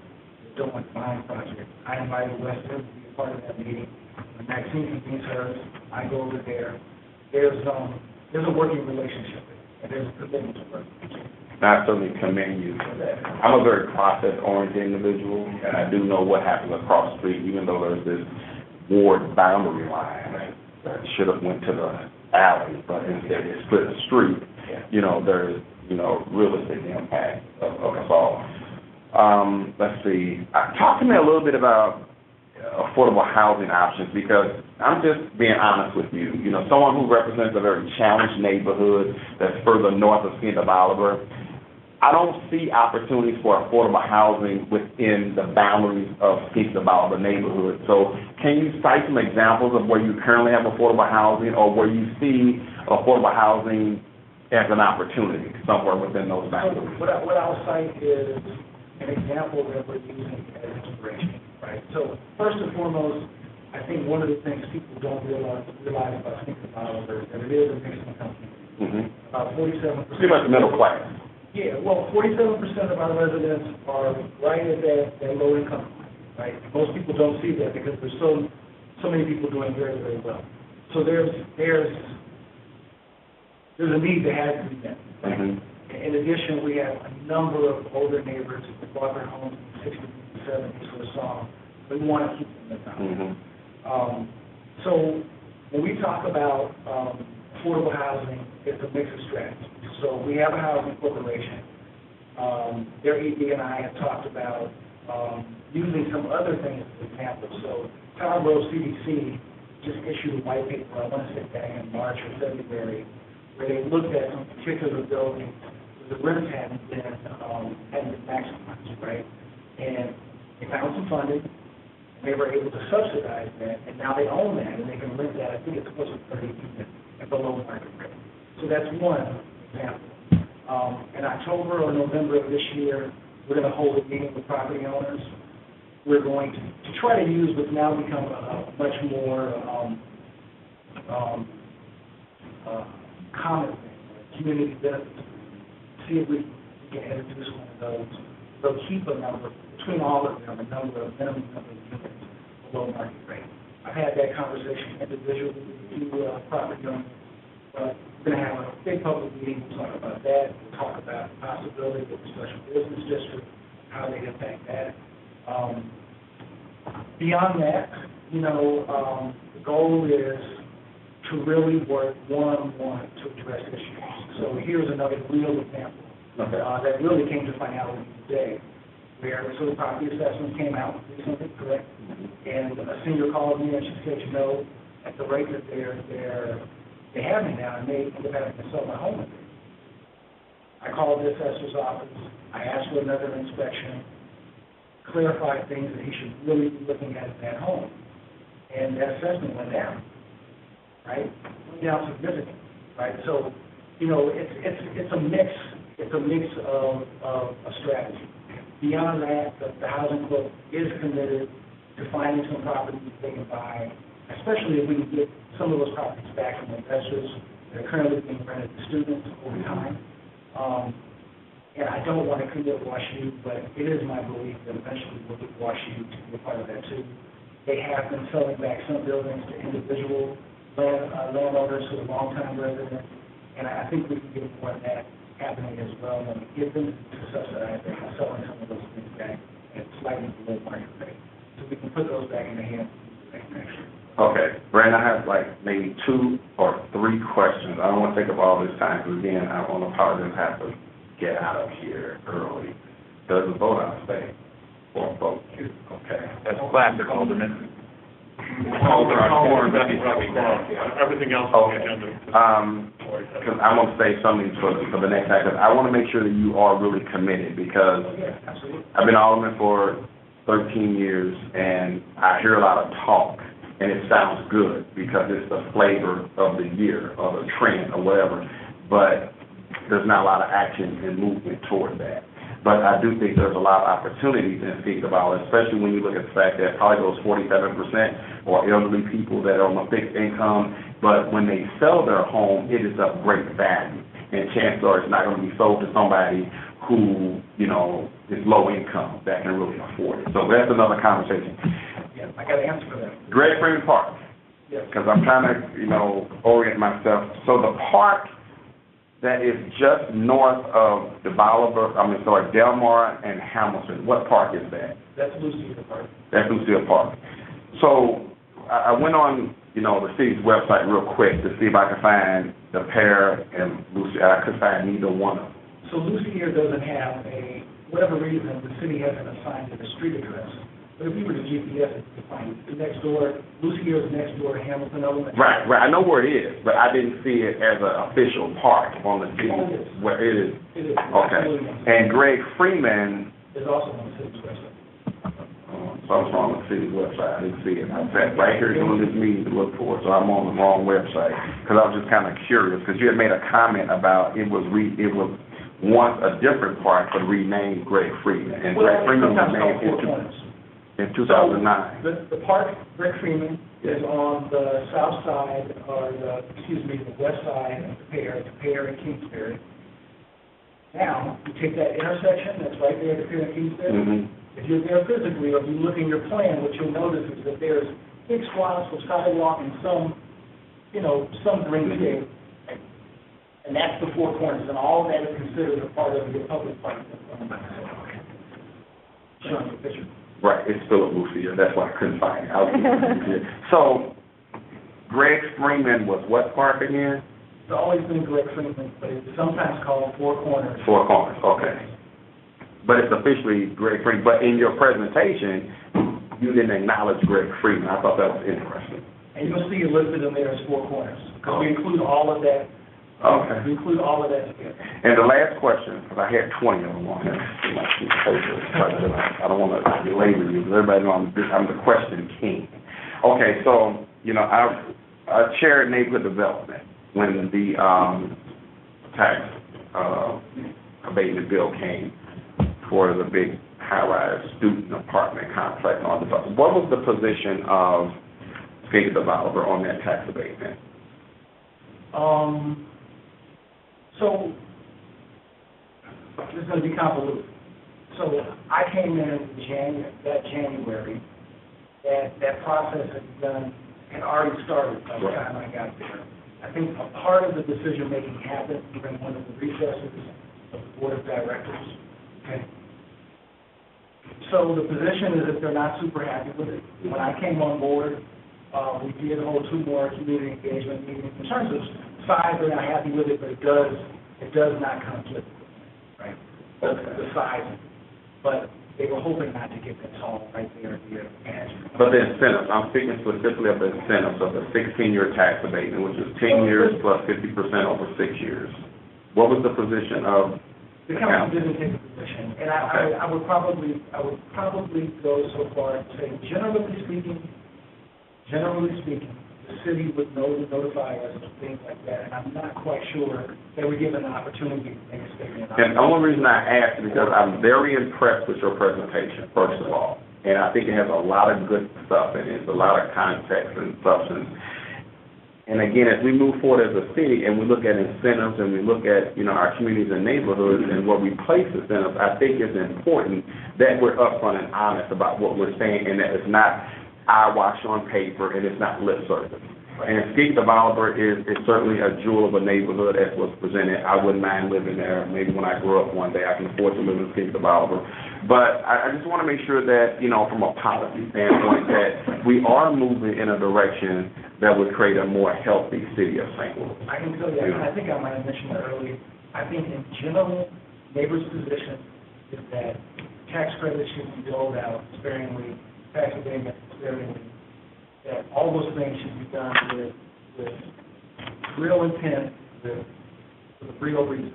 the Del Mar Divide project, I invited West End to be a part of that meeting. When Maxine convenes hers, I go over there. There's a working relationship, and there's a commitment to work. I certainly commend you for that. I'm a very process-oriented individual, and I do know what happens across the street, even though there's this ward boundary line that should have went to the alley, but instead it split the street. You know, there's, you know, realistic impact of us all. Let's see. Talk to me a little bit about affordable housing options, because I'm just being honest with you. You know, someone who represents a very challenged neighborhood that's further north of St. Oliver, I don't see opportunities for affordable housing within the boundaries of St. Oliver neighborhood. So can you cite some examples of where you currently have affordable housing, or where you see affordable housing as an opportunity somewhere within those boundaries? So what I'll cite is an example that we're using as inspiration, right? So first and foremost, I think one of the things people don't realize about St. Oliver is that it is a mixed income community. Mm-hmm. About 47%. Pretty much middle class. Yeah, well, 47% of our residents are right at that low income line, right? Most people don't see that because there's so many people doing very, very well. So there's a need that has to be met. Right? Mm-hmm. In addition, we have a number of older neighbors who bought their homes in the 60s and 70s for a song. We want to keep them in town. Mm-hmm. So when we talk about affordable housing, it's a mix of strategies. So we have a housing corporation. Their ED and I have talked about using some other things as examples. So Tower Grove CDC just issued a white paper, I want to say back in March or February, where they looked at some particular buildings where the rents hadn't been maximized, right? And they found some funding, and They were able to subsidize that, and now they own that, and they can rent that, I think it's close to 30 units at below market rate. So that's one example. In October or November of this year, we're going to hold a meeting with property owners. We're going to try to use what's now become a much more common thing, community benefits. See if we can introduce one of those. They'll keep a number, between all of them, minimum number of units below market rate. I've had that conversation individually with two property owners. But we're going to have a big public meeting to talk about that. We'll talk about the possibility of the special business district, how they impact that. Beyond that, the goal is to really work one-on-one to address issues. So here's another real example that really came to finality today, where so the property assessment came out recently, correct? And a senior called me and she said, at the rate that they have me now, and they end up having to sell my home. I called the assessor's office. I asked for another inspection, clarified things that he should really be looking at in that home. And that assessment went down, right? Went down significantly, right? So, it's a mix. It's a mix of a strategy. Beyond that, the housing club is committed to finding some properties they can buy, especially if we can get some of those properties back from investors that are currently being rented to students over time. And I don't want to commit WashU, but it is my belief that eventually we'll get WashU to be a part of that too. They have been selling back some buildings to individual landowners who are long-time residents, and I think we can get more of that happening as well when we get them to subsidize them by selling some of those things back at slightly below market rate. So we can put those back in the hands of the next year. Okay, Brandon, I have like maybe 2 or 3 questions. I don't want to take up all this time, because again, I want to apologize, have to get out of here early. Does the vote out of state? Or vote? Okay. That's classic, Alderman. Everything else on the agenda. Because I want to say something for the next time, because I want to make sure that you are really committed, because I've been Alderman for 13 years, and I hear a lot of talk. And it sounds good because it's the flavor of the year or the trend or whatever, but there's not a lot of action and movement toward that. But I do think there's a lot of opportunities in Peterborough, especially when you look at the fact that probably those 47% are elderly people that are on a fixed income, but when they sell their home, it is of great value. And chances are it's not going to be sold to somebody who, is low income that can really afford it. So that's another conversation. Yeah, I got to answer for that. Greg Freeman Park. Yes. Because I'm trying to, orient myself. So the park that is just north of Delmar and Hamilton, what park is that? That's Lucille Park. That's Lucille Park. So I went on, the city's website real quick to see if I could find the pair and Lucille. I couldn't find neither one of them. So Lucille doesn't have whatever reason, the city hasn't assigned it a street address. But if we were to GPS it, we could find it. Next door, Lucille is next door to Hamilton Elementary. Right. I know where it is, but I didn't see it as an official park on the city. Oh, it is. Where it is. It is. Okay. Absolutely. And Greg Freeman. Is also on the city's website. Something's wrong with the city's website. I didn't see it. I sat right here doing this meeting to look for it, so I'm on the wrong website. Because I was just kind of curious, because you had made a comment about it was once a different park, but renamed Greg Freeman. And Greg Freeman was named in 2009. So the park, Greg Freeman, is on the south side, or the west side of Pear and Kingsbury. Now, you take that intersection that's right there at Pear and Kingsbury. Mm-hmm. If you're there physically, or if you look in your plan, what you'll notice is that there's big swaths of sidewalk and some greenscape, and that's the Four Corners, and all of that is considered a part of your public park. Showing you a picture. Right, it's still a Lucille. That's why I couldn't find it. So, Greg Freeman was what park again? It's always been Greg Freeman, but it's sometimes called Four Corners. Four Corners, okay. But it's officially Greg Freeman. But in your presentation, you didn't acknowledge Greg Freeman. I thought that was interesting. And you'll see it listed in there as Four Corners, because we include all of that Okay. We include all of that together. And the last question, because I had 20 of them on here, my sheet of paper, but I don't want to belabor you, because everybody knows I'm the question king. Okay, so, I chaired neighborhood development when the tax abatement bill came for the big high-rise student apartment complex on the bus. What was the position of State Developer on that tax abatement? So, this is going to be convoluted. So, I came in January, that process had already started by the time I got there. I think a part of the decision-making happened during one of the recesses of the Board of Directors. Okay. So, the position is that they're not super happy with it. When I came on board, we did hold 2 more community engagement meetings. In terms of size, they're not happy with it, but it does not conflict, right? The size. But they were hoping not to get that tall right there at the edge. But the incentives, I'm speaking specifically of the incentives of the 16-year tax abatement, which is 10 years plus 50% over 6 years. What was the position of the council? Didn't take a position, and I would probably go so far as to say, generally speaking, the city would notify us of things like that, and I'm not quite sure they were given an opportunity to make a statement. And the only reason I asked is because I'm very impressed with your presentation, first of all. And I think it has a lot of good stuff in it. It's a lot of context and substance. And again, as we move forward as a city and we look at incentives and we look at, our communities and neighborhoods and where we place incentives, I think it's important that we're upfront and honest about what we're saying and that it's not eyewash on paper and it's not lip service. And Skeet Developer is certainly a jewel of a neighborhood as was presented. I wouldn't mind living there. Maybe when I grow up one day I can afford to live in Skeet Developer. But I just want to make sure that, from a policy standpoint, that we are moving in a direction that would create a more healthy city of St. Louis. I can tell you, I think I might have mentioned that earlier. I think in general, neighbors' position is that tax credits should be doled out sparingly, tax abatement sparingly, that all those things should be done with real intent, with real reason.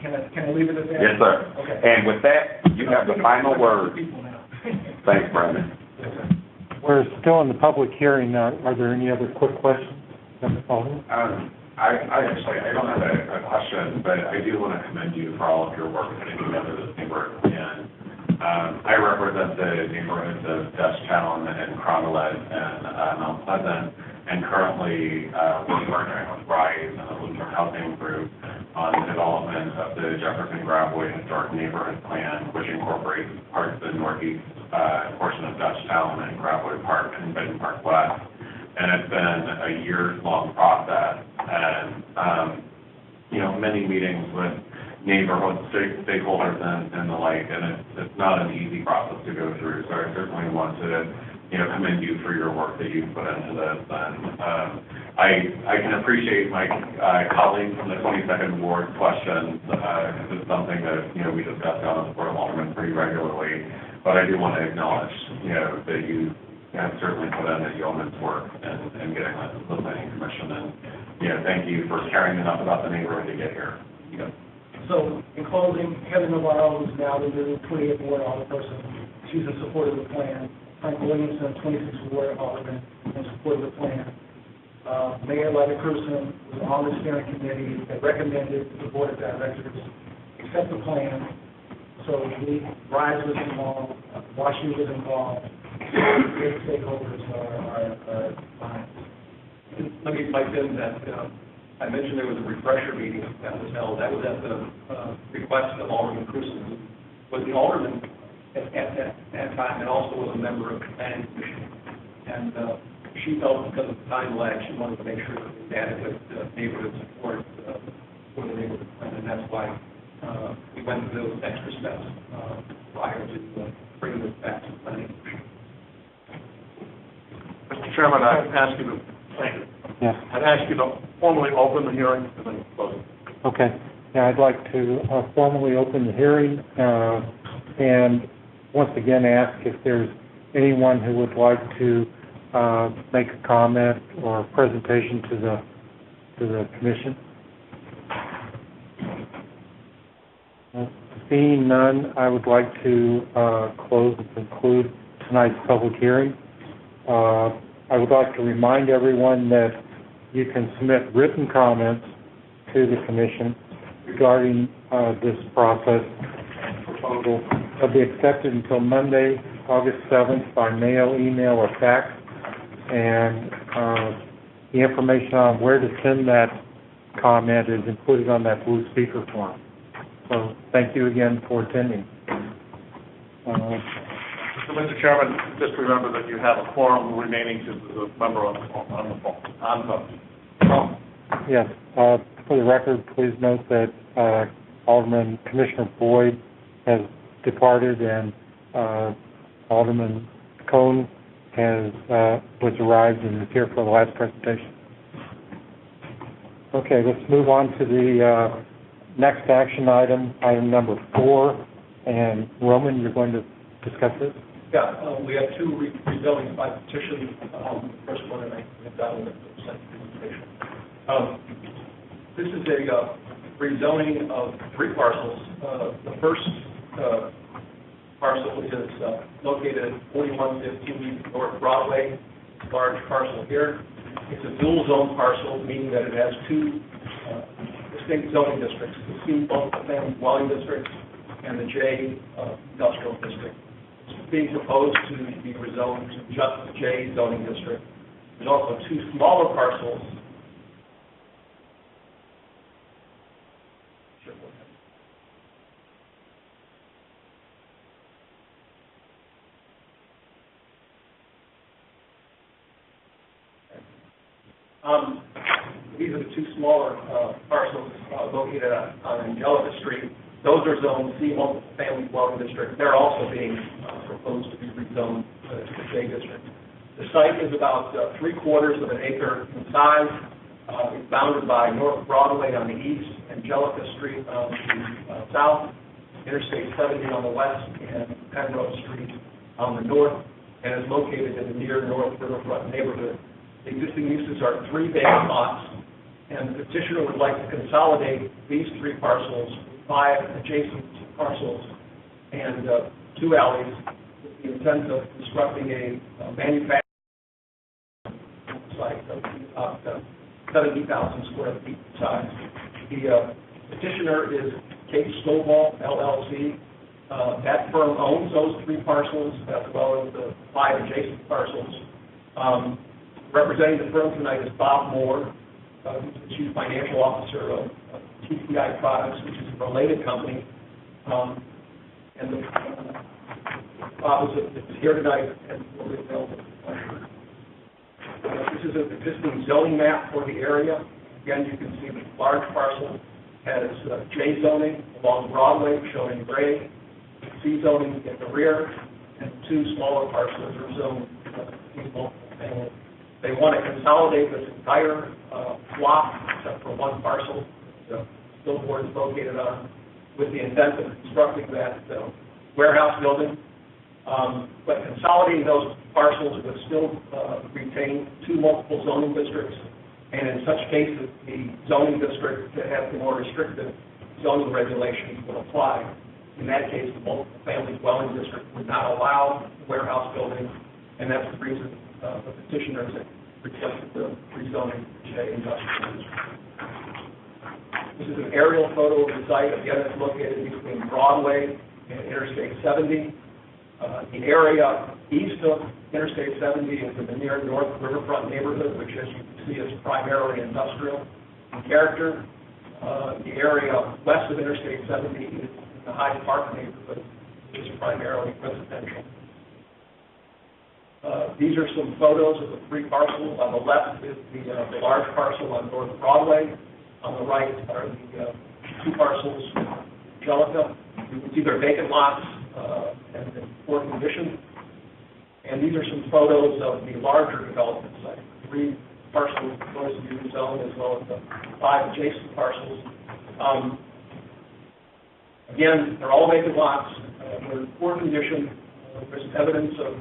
Can I leave it at that? Yes, sir. Okay. And with that, you have the final word. Thanks, Brandon. Yes, sir. We're still in the public hearing. Are there any other quick questions? I don't have a question, but I do want to commend you for all of your work putting together this neighborhood plan. I represent the neighborhoods of Dutchtown and Crondelet and Mount Pleasant, and currently we're partnering with RISE and the Lutheran Housing Group on the development of the Jefferson Gravois Historic Neighborhood Plan, which incorporates parts of the northeast portion of Dutchtown and Gravois Park and Benton Park West. And it's been a years-long process, and many meetings with neighborhood stakeholders and the like, and it's not an easy process to go through. So I certainly want to commend you for your work that you've put into this. And I can appreciate my colleague from the 22nd Ward questions because it's something that we discuss down at the Board of Aldermen pretty regularly. But I do want to acknowledge that you have certainly put in the yeoman's work and getting the planning commission. And thank you for caring enough about the neighborhood to get here. So, in closing, Heather Navarro, who's now the new 28th Ward Alderperson, she's in support of the plan. Frank Williamson, 26th Ward Alderman, in support of the plan. Mayor Leathercruson was on the steering committee that recommended the Board of Directors accept the plan. So, RISE was involved, Washington was involved, great stakeholders are behind. Let me pipe in that I mentioned there was a refresher meeting that was held. That was at the request of Alderman Cruson, who was the alderman at that time and also was a member of the planning commission. And she felt because of the time lag, she wanted to make sure that there was adequate neighborhood support for the neighborhood plan, and that's why we went through those extra steps prior to bringing this back to the planning commission. Mr. Chairman, I'd ask you to, thank you. Yes. I'd ask you to formally open the hearing and then close it. Okay. Now, I'd like to formally open the hearing and once again ask if there's anyone who would like to make a comment or presentation to the commission. Seeing none, I would like to close and conclude tonight's public hearing. I would like to remind everyone that you can submit written comments to the commission regarding this process proposal. They'll be accepted until Monday, August 7th by mail, email, or fax. And the information on where to send that comment is included on that blue speaker form. So thank you again for attending. So, Mr. Chairman, just remember that you have a quorum remaining to the member on the phone. Yes. For the record, please note that Alderman Commissioner Boyd has departed and Alderman Cone was arrived and is here for the last presentation. Okay, let's move on to the next action item, item number 4. And Roman, you're going to discuss this? Yeah, we have two rezonings by petition. First one, and I have that one in the second presentation. This is a rezoning of 3 parcels. The first parcel is located at 4115 North Broadway, large parcel here. It's a dual zone parcel, meaning that it has 2 distinct zoning districts, the C multi-family dwelling district and the J industrial district. It's being proposed to be rezoned to just the J zoning district. There's also 2 smaller parcels. These are the 2 smaller parcels located on Angelica Street. Those are zoned C multi-family dwelling district. They're also being proposed to be rezoned to the J district. The site is about 3/4 of an acre in size. It's bounded by North Broadway on the east, Angelica Street on the south, Interstate 70 on the west, and Penrose Street on the north, and is located in the near North Riverfront neighborhood. The existing uses are 3 vacant lots, and the petitioner would like to consolidate these 3 parcels with 5 adjacent parcels and 2 alleys with the intent of constructing a manufacturing site of about 70,000 square feet size. The petitioner is Kate Stovall, LLC. That firm owns those 3 parcels as well as the 5 adjacent parcels. Representing the firm tonight is Bob Moore, who's the Chief Financial Officer of TCI Products, which is a related company. And Bob is here tonight and will be available. This is an existing zoning map for the area. Again, you can see the large parcel has J zoning along Broadway, shown in gray, C zoning in the rear, and 2 smaller parcels are zoned multi-family. They want to consolidate this entire block, except for 1 parcel the billboard is located on, with the intent of constructing that warehouse building. But consolidating those parcels would still retain 2 multiple zoning districts, and in such cases, the zoning district that has the more restrictive zoning regulations will apply. In that case, the multi-family dwelling district would not allow warehouse building, and that's the reason the petitioners have requested the rezoning J industrial district. This is an aerial photo of the site. Again, it's located between Broadway and Interstate 70. The area east of Interstate 70 is in the near North Riverfront neighborhood, which, as you can see, is primarily industrial in character. The area west of Interstate 70 is the Hyde Park neighborhood, which is primarily residential. These are some photos of the 3 parcels. On the left is the large parcel on North Broadway. On the right are the 2 parcels in Angelica. You can see they're vacant lots and in poor condition. And these are some photos of the larger development site. 3 parcels proposed to be rezoned, as well as the 5 adjacent parcels. Again, they're all vacant lots. They're in poor condition. There's evidence of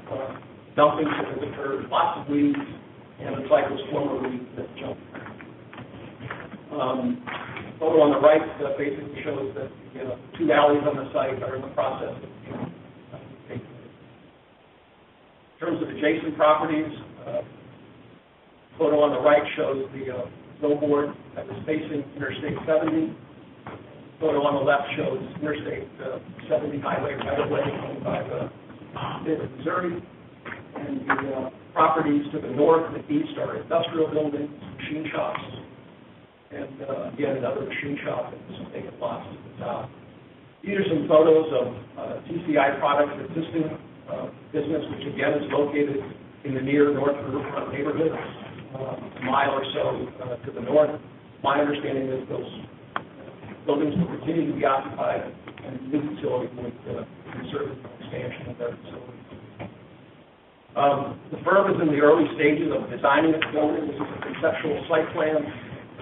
dumping that has occurred, lots of weeds, and the site was formerly jumped. photo on the right basically shows that, you know, 2 alleys on the site are in the process of being taken. In terms of adjacent properties, photo on the right shows the billboard that was facing Interstate 70. Photo on the left shows Interstate 70 highway right-of-way owned by the state of Missouri. And the properties to the north and the east are industrial buildings, machine shops, and again, another machine shop and some vacant lots to the south. These are some photos of TCI Products' existing business, which again is located in the near North Riverfront neighborhood, a mile or so to the north. My understanding is those buildings will continue to be occupied, and the new facility would serve as an expansion of their facilities. The firm is in the early stages of designing its building. This is a conceptual site plan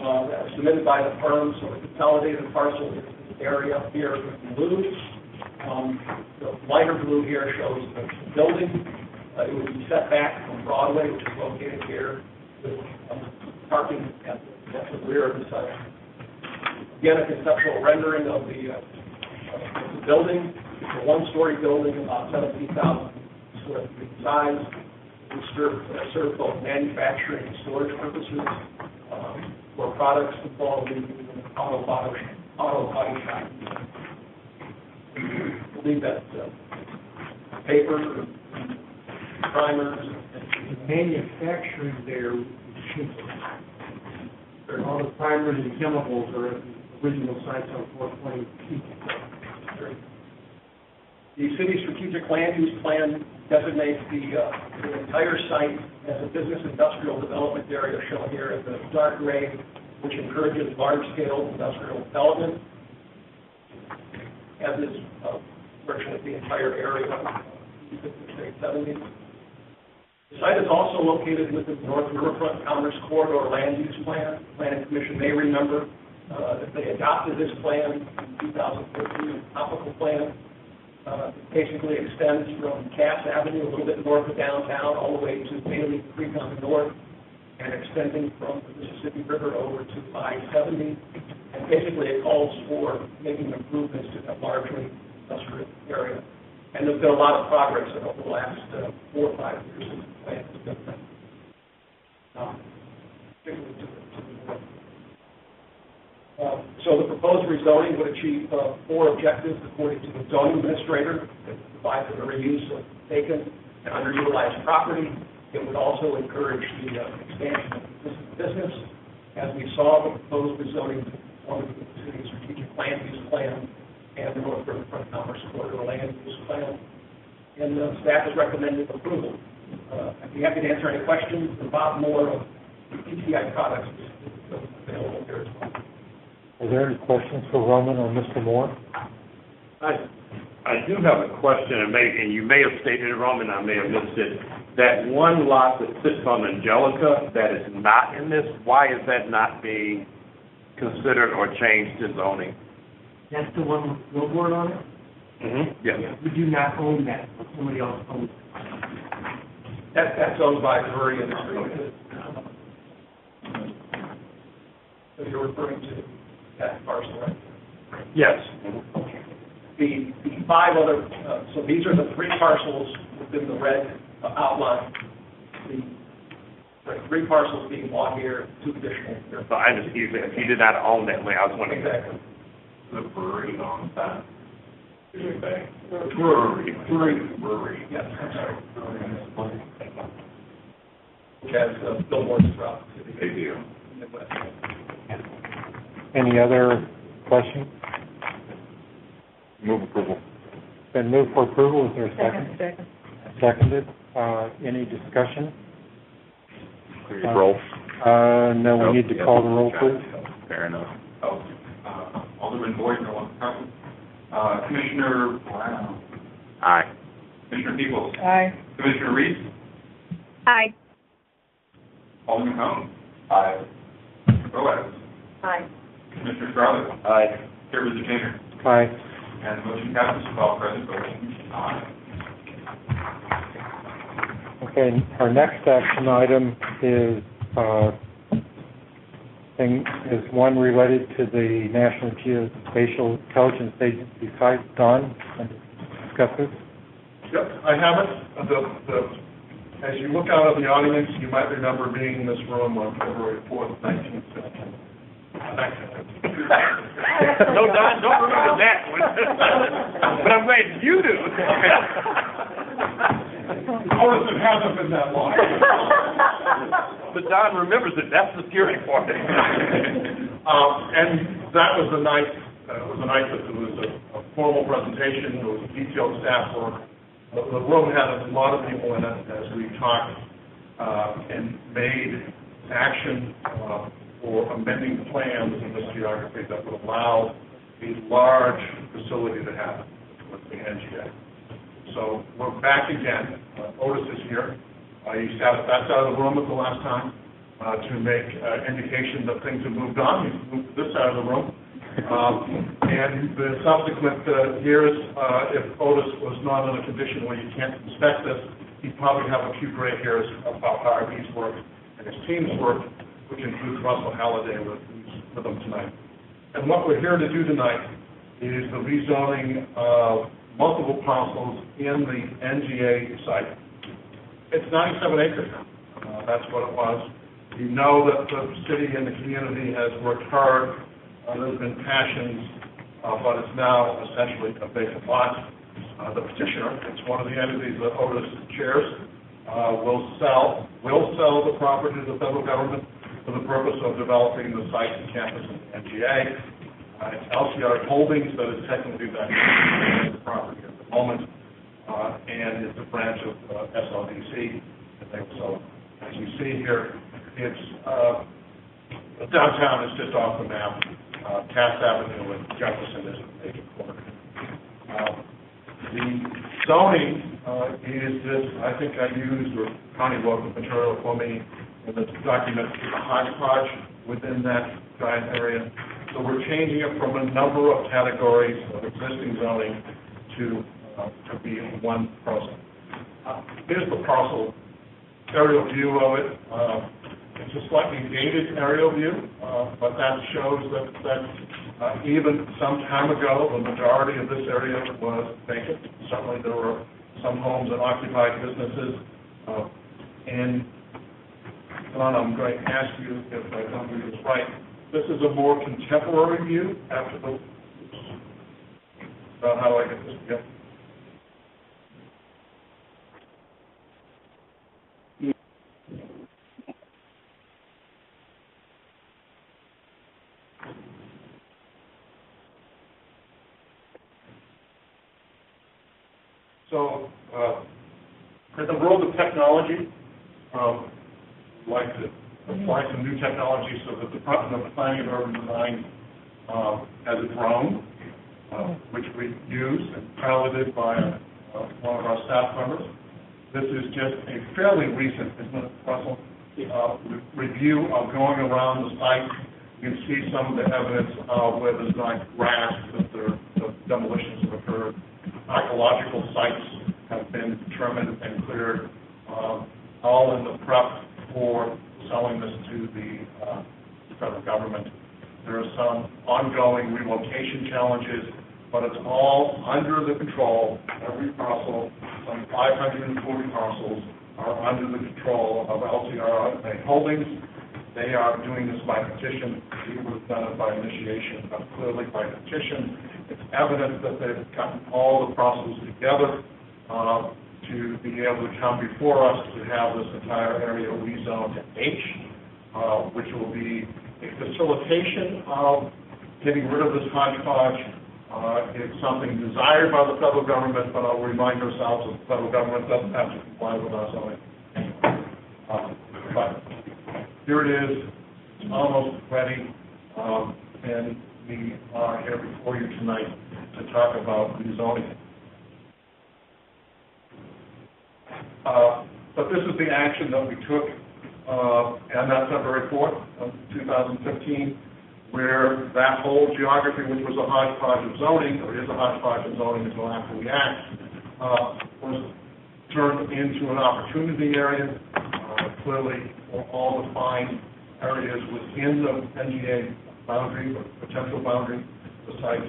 that was submitted by the firm, so the consolidated parcel is this area up here in blue. The lighter blue here shows the building. It would be set back from Broadway, which is located here, with parking at the rear of the site. Again, a conceptual rendering of the building. It's a one-story building, about 17,000 square feet in size. We serve both manufacturing and storage purposes for products involved in auto body shop. I believe that paper, primers, Manufacturing there is cheaper. All the primers and chemicals are at the original sites on 420 Peak. The city strategic land use plan designates the entire site as a business industrial development area shown here in the dark gray, which encourages large-scale industrial development, as is virtually the entire area of Interstate 70. The site is also located within the North Riverfront Commerce Corridor Land Use Plan. The Planning Commission may remember that they adopted this plan in 2014, topical plan. It basically extends from Cass Avenue, a little bit north of downtown, all the way to Bailey Creek on the north, and extending from the Mississippi River over to I-70. And basically it calls for making improvements to that largely industrial area. And there's been a lot of progress over the last 4 or 5 years since the plan has been done. Particularly to the north. So the proposed rezoning would achieve 4 objectives according to the zoning administrator. It would provide for the reuse of vacant and underutilized property. It would also encourage the expansion of existing business. As we saw, the proposed rezoning conformed with the city's strategic land use plan and the North Riverfront Commerce Corridor land use plan. And staff has recommended approval. I'd be happy to answer any questions. And Bob Moore of TCI Products is available here as well. Are there any questions for Roman or Mr. Moore? I do have a question, and you may have stated it, Roman, I may have missed it. That one lot that sits on Angelica that is not in this, why is that not being considered or changed to zoning? That's the one with billboard on it? Mm-hmm. Yes. We do not own that, but somebody else owns it. That's owned by Missouri Industries. So you're referring to that parcel, right? Yes. The 5 other, so these are the 3 parcels within the red outline. The 3 parcels being bought here, 2 additional here. So I just, if you did not own that land, I was wondering. Exactly. The brewery on that. Brewery. Yes, I'm sorry. Which has billboards throughout the city. They do. Midwest. Any other questions? Move approval. Been moved for approval, is there a second? Second. Seconded, any discussion? Roll. No, we need to call the roll, please. Fair enough. Alderman Boyd, no one present. Commissioner Brown. Aye. Commissioner Peoples. Aye. Commissioner Reese. Aye. Alderman Cone. Aye. Boaz. Aye. Commissioner Scarlett. Aye. Chair Retainer. Aye. And the motion passes with all present voting aye. Okay, our next action item is thing is one related to the National Geospatial Intelligence Agency site. Don, can you discuss this? Yep, I have it. As you look out of the audience, you might remember being in this room on February 4th, 1915. No, Don, don't remember that one. But I'm glad you do. Notice it hasn't been that long. But Don remembers it, that's the scary part. And that was the night, that there was a formal presentation, there was detailed staff work. The room had a lot of people in it as we talked and made action for amending plans in this geography that would allow a large facility to happen with the NGA. So we're back again. Otis is here. He sat at that side of the room at the last time to make indication that things have moved on. He's moved to this side of the room. And the subsequent years, if Otis was not in a condition where you can't inspect this, he'd probably have a few gray hairs about how he's worked and his team's work, which includes Russell Halliday, who's with them tonight. And what we're here to do tonight is the rezoning of multiple parcels in the NGA site. It's 97 acres now. That's what it was. You know that the city and the community has worked hard. There's been passions, but it's now essentially a vacant lot. The petitioner, it's one of the entities that Otis chairs, will sell the property to the federal government for the purpose of developing the site and campus of the NGA. It's LCR Holdings that is technically the property at the moment, and it's a branch of SLDC. And they will sell. As you see here, it's downtown is just off the map. Cass Avenue and Jefferson is a major corner. The zoning is this, I think I used, or Connie wrote the material for me in the document, a hodgepodge within that giant area. So we're changing it from a number of categories of existing zoning to be one parcel. Here's the parcel aerial view of it. It's a slightly dated aerial view, but that shows that even some time ago, the majority of this area was vacant. Certainly there were some homes and occupied businesses. And Don, I'm going to ask you if I don't do this right. This is a more contemporary view after the, how do I get this together? So, in the world of technology, I'd like to apply some new technology so that the Department of Planning and Urban Design has a drone, which we use and piloted by one of our staff members. This is just a fairly recent, isn't it, Russell, review of going around the site. You can see some of the evidence where there's not grass, that the demolitions have occurred. Archaeological sites have been determined and cleared, all in the prep for selling this to the federal government. There are some ongoing relocation challenges, but it's all under the control. Every parcel, some 540 parcels, are under the control of LCR Holdings. They are doing this by petition. We would have done it by initiation, but clearly by petition. It's evident that they've gotten all the parcels together to be able to come before us to have this entire area rezoned to H, which will be a facilitation of getting rid of this hodgepodge. It's something desired by the federal government, but I'll remind ourselves that the federal government doesn't have to comply with our zoning. But here it is. It's almost ready, and we are here before you tonight to talk about rezoning. But this is the action that we took on that February 4th of 2015, where that whole geography, which was a hodgepodge of zoning, or is a hodgepodge of zoning until after we act, was turned into an opportunity area, clearly all defined areas within the NGA boundary, or potential boundary, of the site.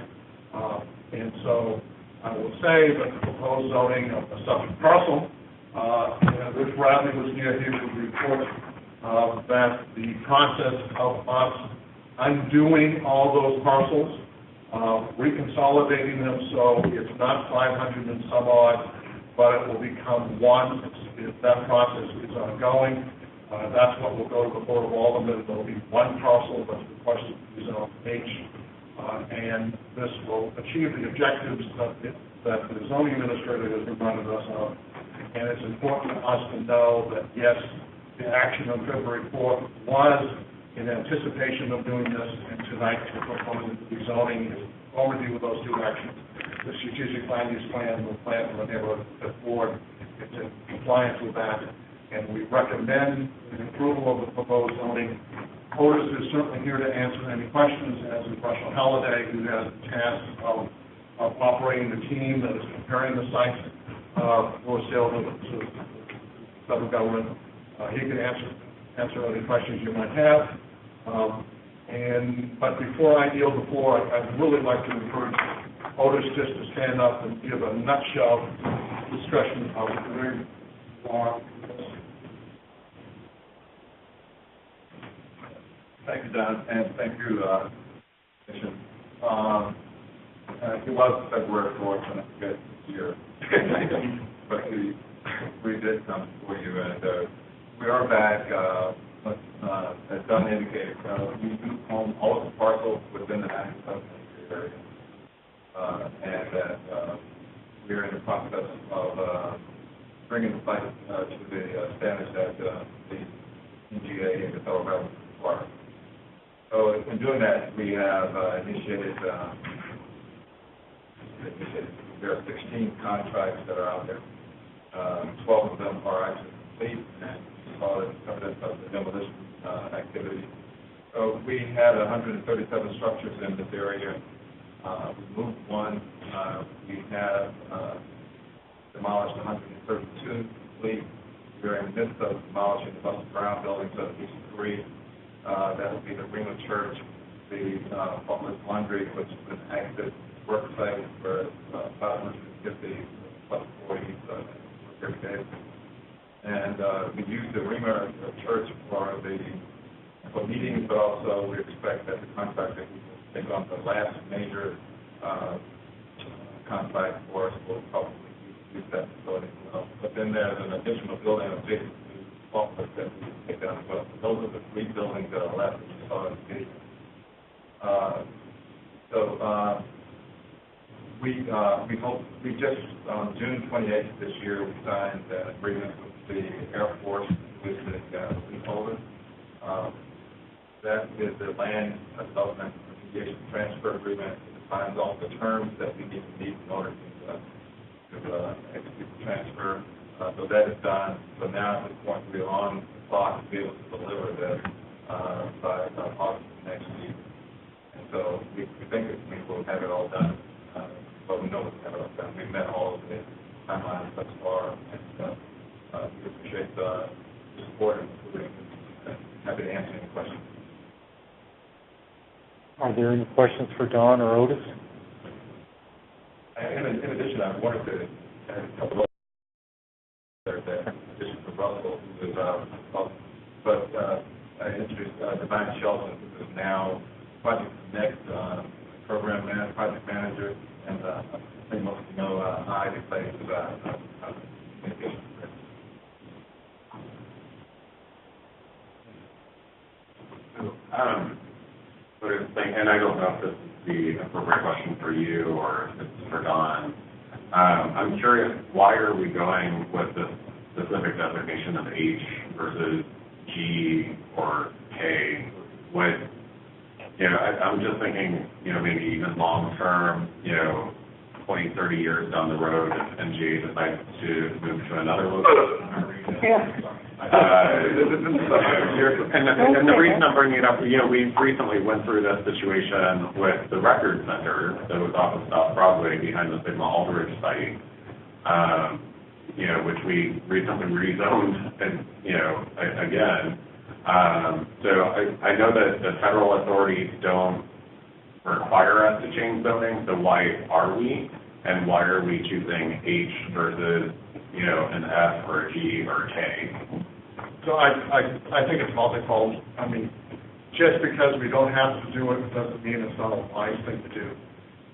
And so I will say that the proposed zoning of the subject parcel, and Rich Bradley was here, he would report that the process of us undoing all those parcels, reconsolidating them so it's not 500 and some odd, but it will become one. If that process is ongoing, that's what will go to the Board of Aldermen. There will be one parcel that's requested to be zoned H, and this will achieve the objectives that the zoning administrator has reminded us of. And it's important to us to know that, yes, the action on February 4th was in anticipation of doing this, and tonight we're proposing the zoning is overview with those two actions. The strategic land use plan, the plan for the neighborhood board, it's in compliance with that, and we recommend the approval of the proposed zoning. Otis is certainly here to answer any questions, as is Russell Halliday, who has the task of operating the team that is preparing the site for sale to the federal government. He can answer any questions you might have. But before I yield the floor, I'd really like to encourage Otis just to stand up and give a nutshell discussion of where you are. Thank you, Don, and thank you, Commission. It was February 4th, and I forget this year, but we did come before you, and we are back. As Don indicated, we do own all of the parcels within the 97 area, and that we are in the process of bringing the site to the standards that the NGA and the federal government require. So in doing that, we have initiated there are 16 contracts that are out there. 12 of them are actually complete, and all the evidence of the demolition activity. So we had 137 structures in this area. We moved one. We have demolished 132 complete. We're in the midst of demolishing the Buster Brown building, so at least 3. That would be the Reno Church, the Butler's Laundry, which is an active work site for 550 plus 40 work every day. And we use the Reno Church for meetings, but also we expect that the contractor who will take on the last major contract for us will probably use that facility as well. But then there's an additional building adjacent to Butler that we can take down as well. So those are the 3 buildings that are left that you saw in the video. We hope, we just, on June 28th this year, we signed an agreement with the Air Force, with the leaseholder. That is the land development remediation transfer agreement. It defines all the terms that we need to meet in order to execute the transfer. So that is done. So now at this point, we're on the clock to be able to deliver that by August of next year. And so we think that we will have it all done. But we know we'll have it all done. We've met all of the timelines thus far, and we appreciate the support and happy to answer any questions. Are there any questions for Don or Otis? In addition, I wanted to add a couple of there, addition to Russell, who is I introduced Divine Shelton, who is now Project Connect project manager, and I think most of you know Ivy plays communication. And I don't know if this is the appropriate question for you or if it's for Don. I'm curious, why are we going with this specific designation of H versus G or K? I'm just thinking, maybe even long term, 20, 30 years down the road, if NGA decides to move to another location. And the reason I'm bringing it up, we recently went through this situation with the Record Center that was off of South Broadway behind the Sigma Aldridge site, which we recently rezoned, and, again, So I know that the federal authorities don't require us to change zoning, so why are we? And why are we choosing H versus, an F or a G or a K? So I think it's multifold. I mean, just because we don't have to do it doesn't mean it's not a wise thing to do.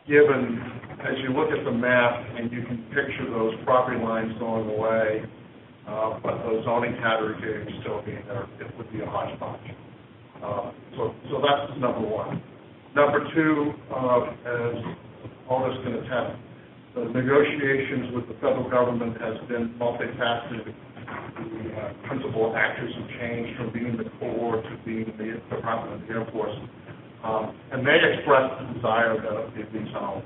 Given, as you look at the map and you can picture those property lines going away, but those zoning categories still being there, it would be a hodgepodge. So that's number one. Number two, as Aldous can attest, the negotiations with the federal government has been multifaceted. The principal actors have changed from being the Corps to being the Department of the Air Force. And they expressed the desire that it be zoned.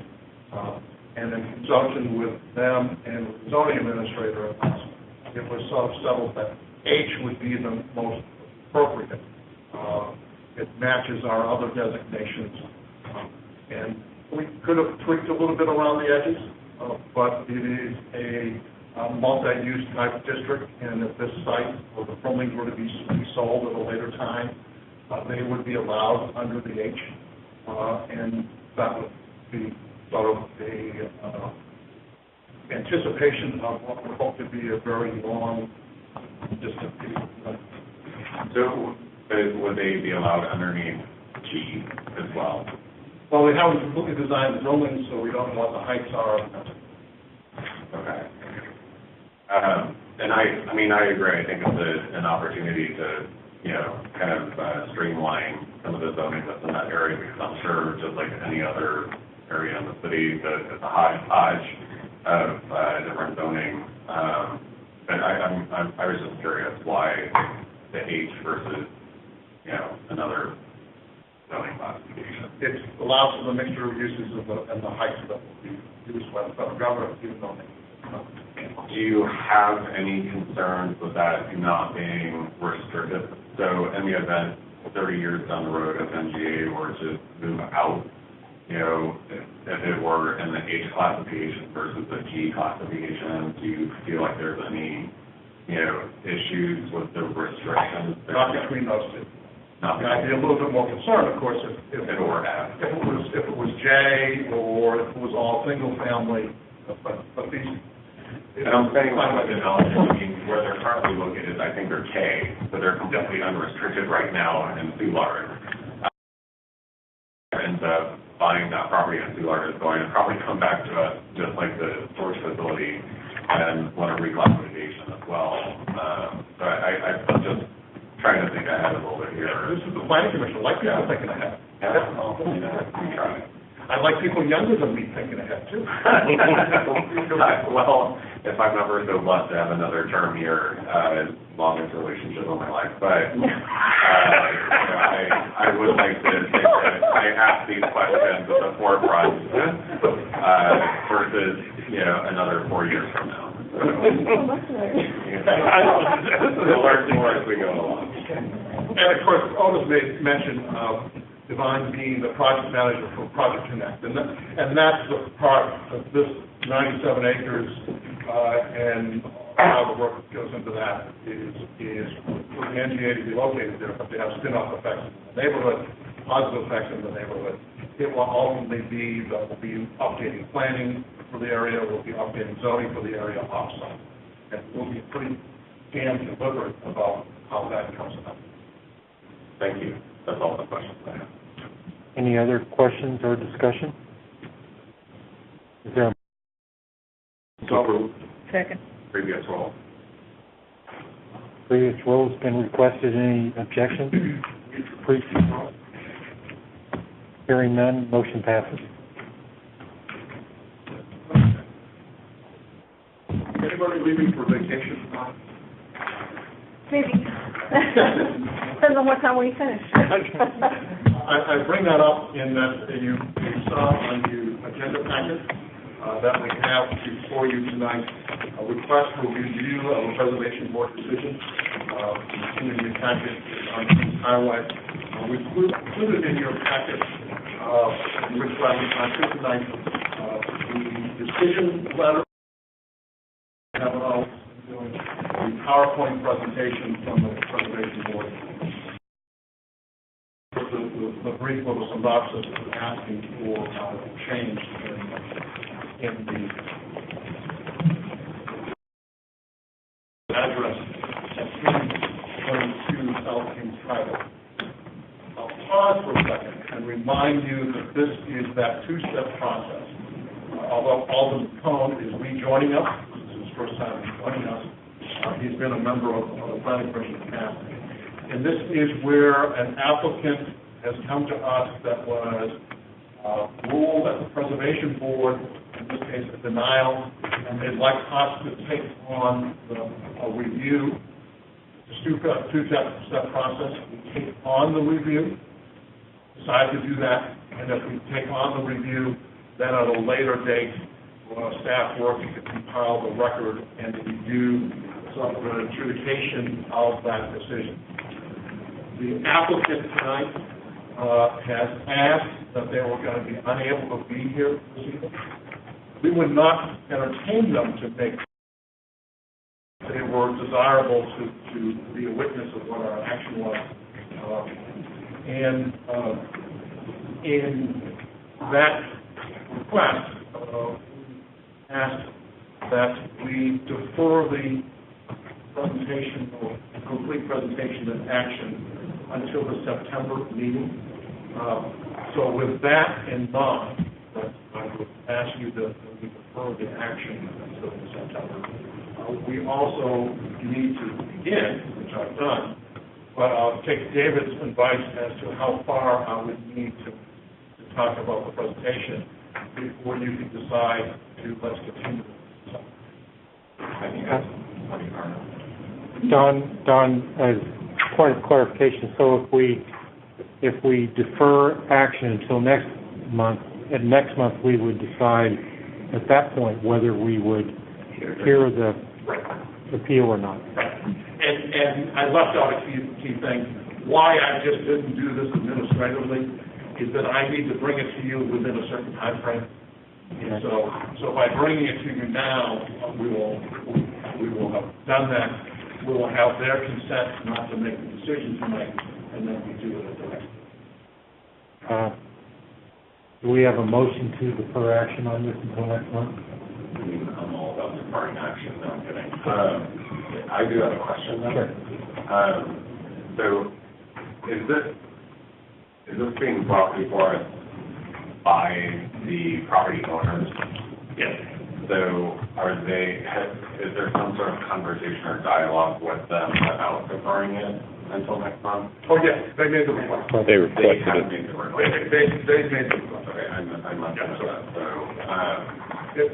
And in conjunction with them and with the zoning administrator, it was sort of settled that H would be the most appropriate. It matches our other designations. And we could have tweaked a little bit around the edges, but it is a multi-use type district, and if this site or the buildings were to be sold at a later time, they would be allowed under the H, and that would be sort of a anticipation of what we hope to be a very long, distant piece of land. So would they be allowed underneath G as well? Well, we haven't completely designed the building, so we don't know what the heights are. Okay. And I agree. I think it's an opportunity to, kind of streamline some of the zoning that's in that area, because I'm sure just like any other area in the city, it's a hodgepodge of different zoning. But I was just curious why the H versus, another zoning classification. It allows for the mixture of uses and the heights that will be used by the federal government, even though Do you have any concerns with that not being restricted? So in the event 30 years down the road, if NGA were to move out, if it were in the H classification versus the G classification, do you feel like there's any, issues with the restrictions? not between those two. Not And I'd be a little bit more concerned, of course, if it were F. if it was J or if it was all single family, but these. And I'm saying like with development, where they're currently located, I think they're K, but they're completely unrestricted right now in Soulard. Ends up buying that property in Soulard is going to probably come back to us just like the storage facility and want a reclassification as well. So I'm just trying to think ahead a little bit here. This is the planning commission, I like people thinking ahead. I'm trying. I like people younger than me thinking ahead, too. Well, if I'm ever so blessed to have another term here, longest relationship of my life, but I would like to think that I ask these questions at the forefront versus, another 4 years from now. We'll learn more as we go along. And of course, Otis made mention of Devon being the project manager for Project Connect, and that's the part of this 97 acres, and how the work that goes into that is for the NGA to be located there, but they have spin-off effects in the neighborhood, positive effects in the neighborhood. It will ultimately be that we'll be updating planning for the area, we'll be updating zoning for the area offsite, and we'll be pretty damn deliberate about how that comes about. Thank you. That's all the questions I have. Any other questions or discussion? Is there a Second. Previous role. previous role has been requested? Any objection? Hearing none, motion passes. Anybody leaving for vacation? Maybe. Depends on what time we finish. I bring that up in that you saw on your agenda packet that we have before you tonight, a request for review of a preservation board decision in your packet on Kings Highway. We included in your packet request on tonight the decision letter. Have a PowerPoint presentation from the preservation board. the brief little synopsis asking for change in the address at 322 South Kings Highway. I'll pause for a second and remind you that this is that two-step process. Although Alderman Cohn is rejoining us, this is his first time joining us, he's been a member of the Planning Commission in the past. And this is where an applicant has come to us that was ruled at the Preservation Board, in this case a denial, and they'd like us to take on a review, a two-step process. We take on the review, decide to do that, and if we take on the review, then at a later date, staff work to compile the record and to do sort of an adjudication of that decision. The applicant tonight has asked that they were going to be unable to be here this evening. We would not entertain them to make. They were desirable to be a witness of what our action was. In that request, asked that we defer the presentation or complete presentation and action until the September meeting. So with that in mind, I would ask you to defer the action until September. We also need to begin, which I've done, but I'll take David's advice as to how far I would need to talk about the presentation before you can decide to let's continue. Don, as point of clarification, so if we defer action until next month we would decide at that point whether we would hear the appeal or not. And I left out a key thing. Why I just didn't do this administratively is that I need to bring it to you within a certain time frame. And so by bringing it to you now, we will have done that. We will have their consent not to make the decision tonight, and then we do it at the next. Do we have a motion to defer action on this until next month? I'm all about deferring action, no, I'm kidding. I do have a question though. Sure. So, is this being brought before us by the property owners? Yes. So, is there some sort of conversation or dialogue with them about deferring it until next month? Oh, yes, they made the request. They have made the request. They made the request. Okay, I'm not sure that, so,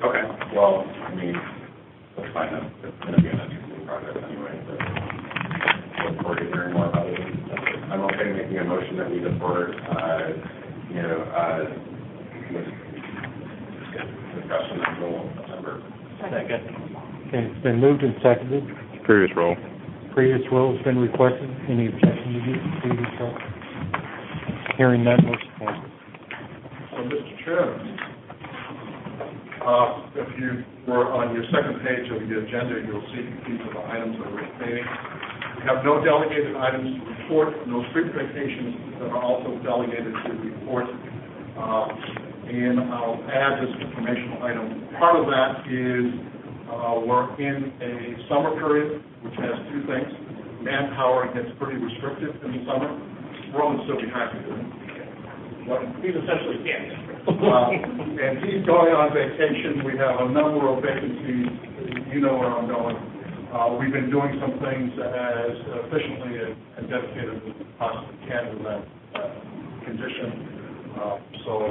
okay, well, I mean, that's fine, it's gonna be an interesting project anyway, but look forward to hearing more about it. I'm okay making a motion that we defer, discussion until September. Second. Okay, it's been moved and seconded. Previous roll. Previous roll has been requested. Any objection to the previous roll? Hearing none, motion passes. So, Mr. Chairman, if you were on your second page of the agenda, you'll see these are the items that we're retaining. We have no delegated items to report, no street vacations that are also delegated to report. And I'll add this informational item. Part of that is we're in a summer period, which has two things. Manpower gets pretty restricted in the summer. Roland's still behind me. But he's essentially can't. And he's going on vacation. We have a number of vacancies. You know where I'm going. We've been doing some things as efficiently and dedicated as we possibly can with that condition. So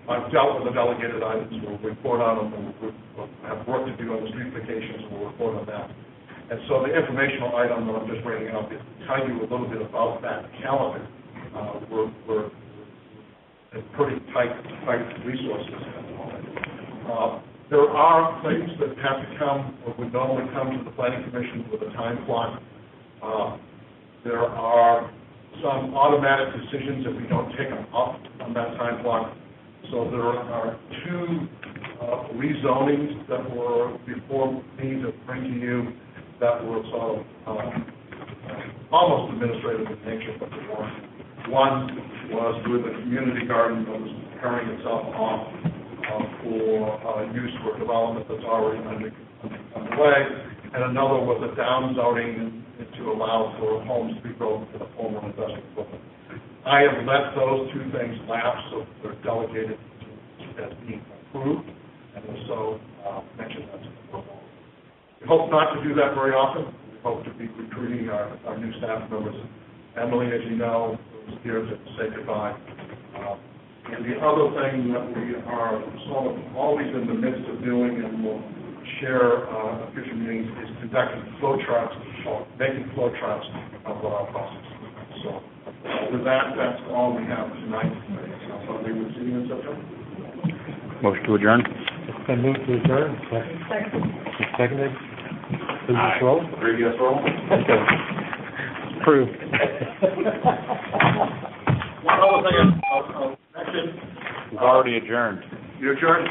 I've dealt with the delegated items. We'll report on them. We'll have work to do on the street vacations. We'll report on that. And so the informational item that I'm just bringing up is to tell you a little bit about that calendar. We're in pretty tight resources at the moment. There are things that have to come, or would normally come to the Planning Commission with a time clock. There are some automatic decisions if we don't take them up on that time clock. So there are two rezonings that were before me to bring to you that were sort of almost administrative in nature, but they weren't. One was with a community garden that was carrying itself off for use for development that's already underway, and another was a down zoning to allow for homes to be built in the former industrial building. I have let those two things lapse, so they're delegated as being approved, and so mention that to the board. We hope not to do that very often. We hope to be recruiting our new staff members. Emily, as you know, was here to say goodbye. And the other thing that we are sort of always in the midst of doing, and we'll share at future meetings, is conducting flow charts, or making flow charts of what our process is. So with that, that's all we have tonight. So we will see you in September. Motion to adjourn? It's been moved to adjourn. Seconded. Previous roll? Previous roll? Okay. Approved. One other thing I'll mention. We've already adjourned. You adjourned?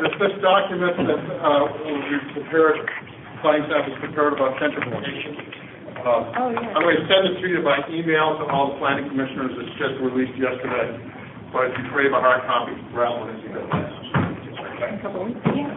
This document that we've prepared, planning staff has prepared about gentrification. Oh, yeah. I'm going to send it to you by email to all the planning commissioners. It's just released yesterday. But if you crave a hard copy, grab one as you go. A couple weeks, yeah.